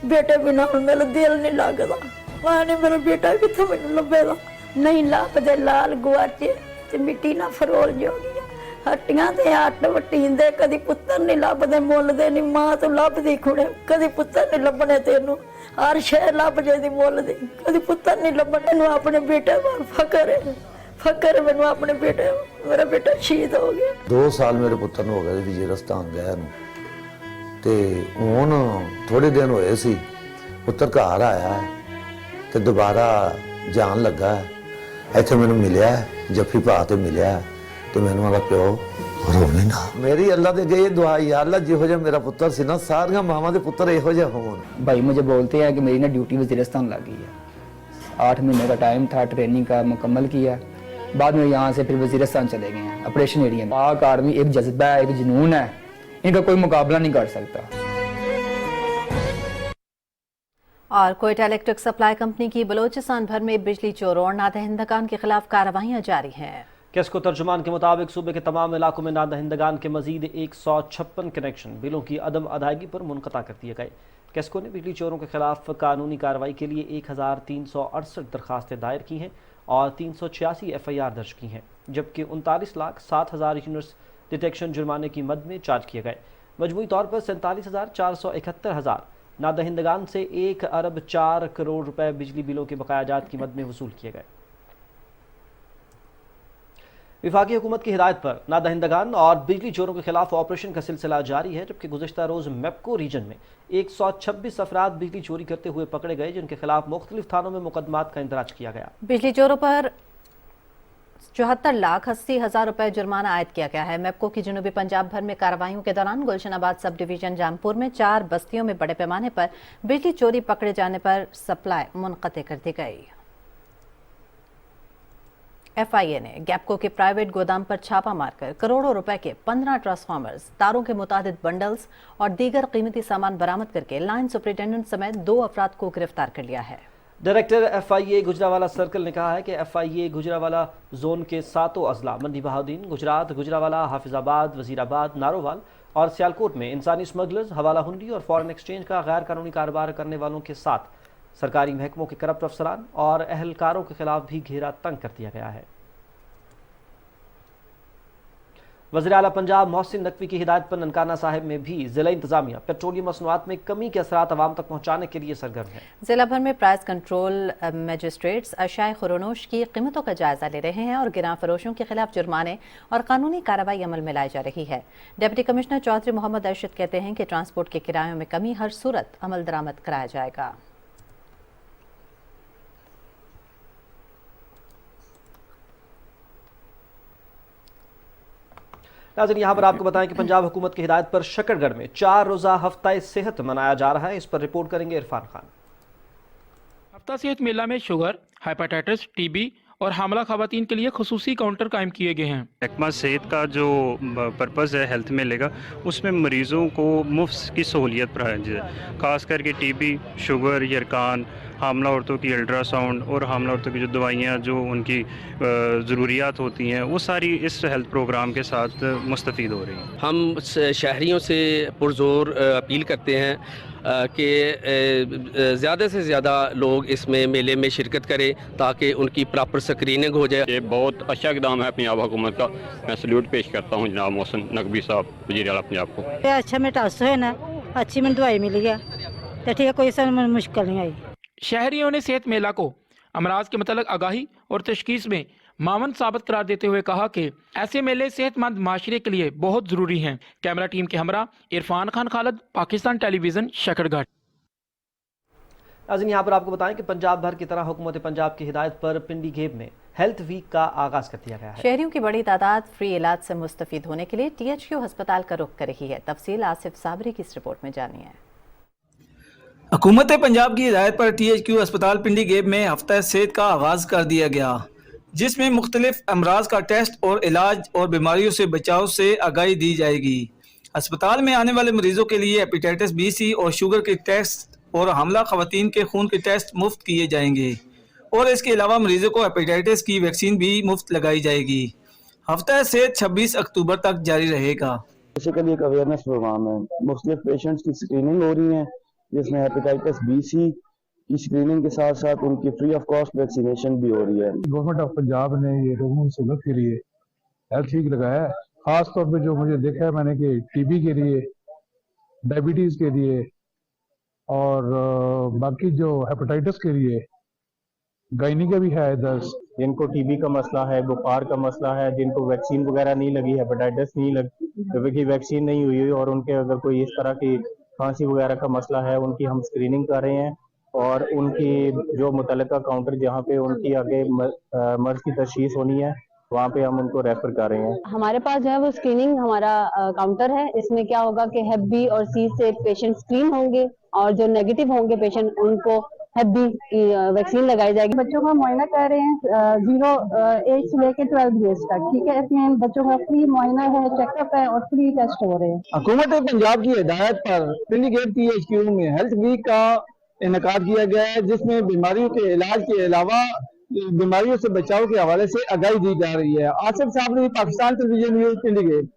बेटे बिना मेरा दिल नहीं लगदा। मैं मेरा बेटा कित्थों मैनू लभेगा, नहीं लभदे लाल गुआचे ते मिट्टी ना फरोल जोगी। हट्टियां ते आट वटींदे, कदी पुत्तर नहीं लभदे, मुल्लदे नहीं। मां तो लभदी खुणे, कदी पुत्तर नहीं लभने तेनू। हर शह लभ जाती मुल दी, कदी पुत्तर नहीं लभने। मैनू अपने बेटे पर फकर है मैनू अपने बेटे। मेरा बेटा शहीद हो गया। 2 साल मेरे पुत्तर नूं हो गए वज़ीरिस्तान गए नूं ते हुण थोड़े दिन होए सी पुत्तर घर आया है ते दोबारा जान लगा है। इत्थे मैनू मिलिया जफ्फी पा ते मिलिया ते मैनू आला प्यो रोवे ना। मेरी अल्लाह दे अगे ये दुआ है, अल्लाह जिहो जिहा मेरा पुत्तर सी ना सारियां मावां दे पुत्तर इहो जिहे होण। भाई मुझे बोलते हैं कि मेरी ना ड्यूटी वज़ीरिस्तान लग गई है। 8 महीने का टाइम था, ट्रेनिंग का मुकम्मल किया, बाद में यहाँ से फिर वज़ीरिस्तान चले गए हैं ऑपरेशन एरिया में। पाक आर्मी एक जज्बा है, एक जुनून है, इनका कोई मुकाबला नहीं कर सकता। और कोयटा इलेक्ट्रिक सप्लाई कंपनी की बलोचिस्तान भर में बिजली चोरों और नादहिंदगान के खिलाफ कार्रवाइयां जारी हैं। केस्को तर्जुमान के मुताबिक सूबे के तमाम इलाकों में नादहिंदगान के मजीद 156 कनेक्शन बिलों की अदम अदायगी पर मुनक़ता कर दिए गए। केस्को ने बिजली चोरों के खिलाफ कानूनी कार्रवाई के लिए 1368 दरखास्तें दायर की हैं और 386 FIR दर्ज की हैं, जबकि 39,07,000 यूनिट्स डिटेक्शन जुर्माने की मद में चार्ज किए गए। मजमूई तौर पर 47,471 नादहिंदगान से 1 अरब 4 करोड़ रुपए बिजली बिलों के बकायाजात की मद में वसूल किए गए। विफाकी हुकूमत की हिदायत पर नादहिंदगान और बिजली चोरों के खिलाफ ऑपरेशन का सिलसिला जारी है, जबकि गुज़िश्ता रोज़ मेप्को रीजन में 126 अफराद बिजली चोरी करते हुए पकड़े गए, जिनके खिलाफ मुख्तलिफ थानों में मुकदमात का इंदराज किया गया। बिजली चोरों पर 74,80,000 रुपए जुर्माना आयद किया गया है। मेप्को की जनूबी पंजाब भर में कार्रवाइयों के दौरान गुलशनाबाद सब डिवीजन जामपुर में 4 बस्तियों में बड़े पैमाने पर बिजली चोरी पकड़े जाने पर सप्लाई मुनक़ते कर दी गई। FIA ने गैपको के प्राइवेट गोदाम पर छापा मारकर करोड़ों रुपए के 15 ट्रांसफार्मर्स, तारों के मुतादिद बंडल्स और दीगर कीमती सामान बरामद करके लाइन सुपरिटेंडेंट समेत 2 अफराद को गिरफ्तार कर लिया है। डायरेक्टर FIA गुजरावाला सर्कल ने कहा है कि FIA गुजरावाला जोन के 7 अजला मंडी बहाउद्दीन, गुजरात, गुजरावाला, हाफिजाबाद, वजीराबाद, नारोवाल और सियालकोट में इंसानी स्मगलर्स, हवाला हुंडी और फॉरेन एक्सचेंज का गैर कानूनी कारोबार करने वालों के साथ सरकारी महकमों के करप्ट अफसरान और अहलकारों के खिलाफ भी घेरा तंग कर दिया गया है। वज़ीर आला पंजाब मोहसिन नकवी की हिदायत पर ननकाना साहिब में भी जिला इंतजामिया पेट्रोलियम मसनूआत में कमी के असरात आवाम तक पहुँचाने के लिए सरगर्म है। जिला भर में प्राइस कंट्रोल मजिस्ट्रेट्स अशाए खुरोनोश की कीमतों का जायजा ले रहे हैं और गिरां फरोशों के खिलाफ जुर्माने और कानूनी कार्रवाई अमल में लाई जा रही है। डिप्टी कमिश्नर चौधरी मोहम्मद अरशद कहते हैं कि ट्रांसपोर्ट के किरायों में कमी हर सूरत अमल दरामद कराया जाएगा। नाज़रीन, यहाँ पर आपको बताएं कि पंजाब हुकूमत की हिदायत पर शकरगढ़ में 4 रोज़ा हफ्ता सेहत मनाया जा रहा है। इस पर रिपोर्ट करेंगे इरफान खान। हफ्ता सेहत मेला में शुगर, हेपेटाइटिस, टीबी और हामला खवातीन के लिए खुसूसी काउंटर कायम किए गए हैं। महकमा सेहत का जो पर्पज़ है हेल्थ मेले का, उसमें मरीज़ों को मुफ्त की सहूलियत प्रदान है, ख़ास करके टीबी, शुगर, यरकान, हामला औरतों की अल्ट्रासाउंड और हामला औरतों की जो दवाइयाँ जो उनकी ज़रूरियात होती हैं वो सारी इस हेल्थ प्रोग्राम के साथ मुस्तफ़ीद हो रही हैं। हम शहरियों से पुरज़ोर अपील करते हैं कि ज़्यादा से ज़्यादा लोग इसमें मेले में शिरकत करें ताकि उनकी प्रॉपर स्क्रीनिंग हो जाए। ये बहुत अच्छा इक़दाम है पंजाब हुकूमत का। मैं सल्यूट पेश करता हूँ जनाब मोहसिन नकवी साहब वज़ीर आला पंजाब को। अच्छा मैं टस्ट है ना, अच्छी मैंने दवाई मिली है तो ठीक है, कोई सा मुश्किल नहीं आई। शहरियों ने सेहत मेला को अमराज के मतलब आगाही और तशखीस में मावन साबित करार देते हुए कहा कि ऐसे मेले सेहतमंद माशरे के लिए बहुत ज़रूरी हैं। कैमरा टीम के हमरा इरफान खान खालिद, पाकिस्तान टेलीविज़न, शकरगढ़। नाज़रीन, यहाँ पर आपको बताएं कि पंजाब भर की तरह हुकूमत पंजाब की हिदायत पर पिंडी गेब में हेल्थ वीक का आगाज कर दिया गया है। शहरियों की बड़ी तादाद फ्री इलाज से मुस्तफीद होने के लिए THQ अस्पताल का रुख कर रही है। तफसील आसिफ साबरी की इस रिपोर्ट में जानिए। हुकूमत पंजाब की हिदायत पर THQ अस्पताल पिंडी गेब में हफ्ता सेहत का आगाज कर दिया गया, जिसमें मुख्तलिफ अमराज का टेस्ट और इलाज और बीमारियों से बचाव से आगाही दी जाएगी। अस्पताल में आने वाले मरीजों के लिए हेपेटाइटिस B, C और शुगर के टेस्ट और हमला खवातीन के खून के टेस्ट मुफ्त किए जाएंगे और इसके अलावा मरीजों को हेपेटाइटिस की वैक्सीन भी मुफ्त लगाई जाएगी। हफ्ता सेहत 26 अक्टूबर तक जारी रहेगा। बेसिकली एक अवेयरनेस प्रोग्राम है, मुख्तलिफ पेशेंट्स की स्क्रीनिंग हो रही है जिसमें हेपेटाइटिस B, C की स्क्रीनिंग के साथ साथ उनकी फ्री ऑफ कॉस्ट वैक्सीनेशन भी हो रही है। गवर्नमेंट ऑफ पंजाब ने ये लोगों की सहूलत के लिए हेल्थ वीक लगाया है। खास तौर पे जो मुझे देखा है मैंने कि टीबी के लिए, डायबिटीज के लिए और बाकी जो हेपेटाइटिस के लिए, गायनी का भी है दर्द, जिनको टीबी का मसला है, बुखार का मसला है, जिनको वैक्सीन वगैरह नहीं लगी, हेपेटाइटिस नहीं लगी, वैक्सीन नहीं हुई और उनके अगर कोई इस तरह की खांसी वगैरह का मसला है, उनकी हम स्क्रीनिंग कर रहे हैं और उनकी जो मुतल्लिका काउंटर जहाँ पे उनकी आगे मर्ज की तशखीस होनी है वहाँ पे हम उनको रेफर कर रहे हैं। हमारे पास जो है वो स्क्रीनिंग हमारा काउंटर है। इसमें क्या होगा कि हेप बी और C से पेशेंट स्क्रीन होंगे और जो नेगेटिव होंगे पेशेंट उनको हेप बी की वैक्सीन लगाई जाएगी। बच्चों का मुआयना कर रहे हैं 0 एज से लेकर 12 एज तक, ठीक है। इसमें बच्चों का फ्री मुआयना है, चेकअप है और फ्री टेस्ट हो रहे हैं। हुकूमत पंजाब की हिदायत पर पिंडी गेब THQ में हेल्थ वीक का इनकाद किया गया है, जिसमें बीमारियों के इलाज के अलावा बीमारियों से बचाव के हवाले से आगाही दी जा रही है। Asif Sabri, Pakistan television news, Pindi Gheb.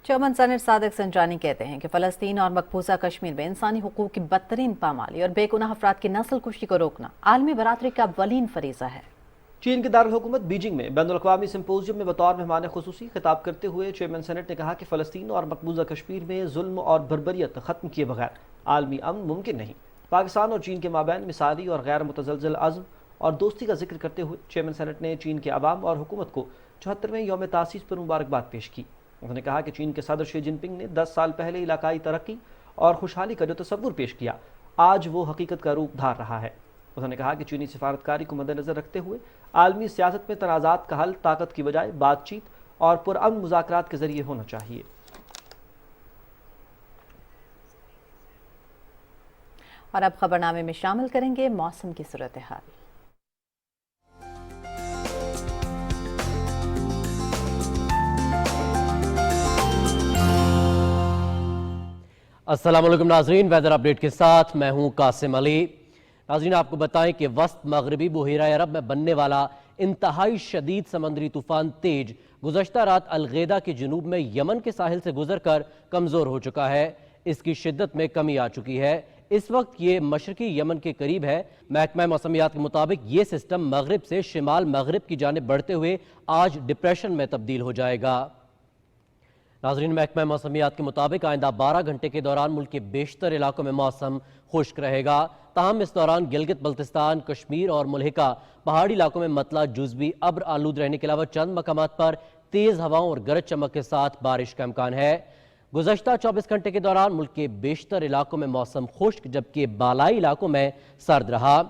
Chairman senate Sadiq संजानी कहते हैं कि फ़लस्तीन और मकबूजा कश्मीर में इंसानी हुकूक की बदतरीन पामाली और बेगुनाह अफराद की नस्ल कुशी को रोकना आलमी बरादरी का अव्वलीन फरीज़ा है। चीन के दारुल हुकूमत बीजिंग में बैनुल-अक़वामी सिम्पोजियम में बतौर मेहमान खुसूसी खिताब करते हुए चेयरमैन सेनेट ने कहा कि फ़लस्तीन और मकबूजा कश्मीर में जुल्म और बर्बरियत ख़त्म किए बगैर आलमी अमन मुमकिन नहीं। पाकिस्तान और चीन के माबैन मिसाली और गैर मुतज़लज़ल अज़्म और दोस्ती का जिक्र करते हुए चेयरमैन सेनेट ने चीन के अवाम और हुकूमत को 74वें यौम तासीस पर मुबारकबाद पेश की। उन्होंने कहा कि चीन के सदर शी जिनपिंग ने 10 साल पहले इलाकाई तरक्की और खुशहाली का जो तसव्वुर पेश किया, आज वो हकीकत का रूप धार रहा है। उन्होंने कहा कि चीनी सिफारतकारी को मद्देनज़र रखते हुए आलमी सियासत में तनाज़ात का हल ताकत की बजाय बातचीत और पुरअमन मुज़ाकरात के ज़रिए होना चाहिए। और अब खबरनामे में शामिल करेंगे मौसम की सूरत हाल। अस्सलाम वालेकुम नाज़रीन, वेदर अपडेट के साथ मैं हूं कासिम अली। ناظرین آپ کو بتائیں کہ وسط مغربی بحیرہ عرب میں بننے والا انتہائی شدید سمندری طوفان تیج گزشتہ رات الغیدہ کے جنوب میں یمن کے ساحل سے گزر کر کمزور ہو چکا ہے۔ اس کی شدت میں کمی آ چکی ہے۔ اس وقت یہ مشرقی یمن کے قریب ہے۔ محکمہ موسمیات کے مطابق یہ سسٹم مغرب سے شمال مغرب کی جانب بڑھتے ہوئے آج ڈپریشن میں تبدیل ہو جائے گا۔ ناظرین محکمہ موسمیات کے مطابق آئندہ 12 گھنٹے کے دوران ملک کے بیشتر علاقوں میں موسم خشک رہے گا، تاہم اس دوران گلگت بلتستان، کشمیر اور ملحقہ پہاڑی علاقوں میں مطلع جزوی ابر آلود رہنے کے علاوہ چند مقامات پر تیز ہواؤں اور گرج چمک کے ساتھ بارش کا امکان ہے۔ گزشتہ 24 گھنٹے کے دوران ملک کے بیشتر علاقوں میں موسم خشک جبکہ بالائی علاقوں میں سرد رہا۔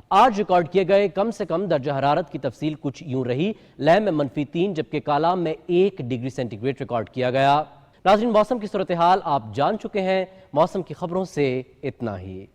آج ریکارڈ کیے گئے کم سے کم درجہ حرارت کی تفصیل کچھ یوں رہی۔ لیہ میں -3 جبکہ کالام میں 1 ڈگری سینٹی گریڈ ریکارڈ کیا گیا۔ ناظرین موسم کی صورتحال آپ جان چکے ہیں، موسم کی خبروں سے اتنا ہی۔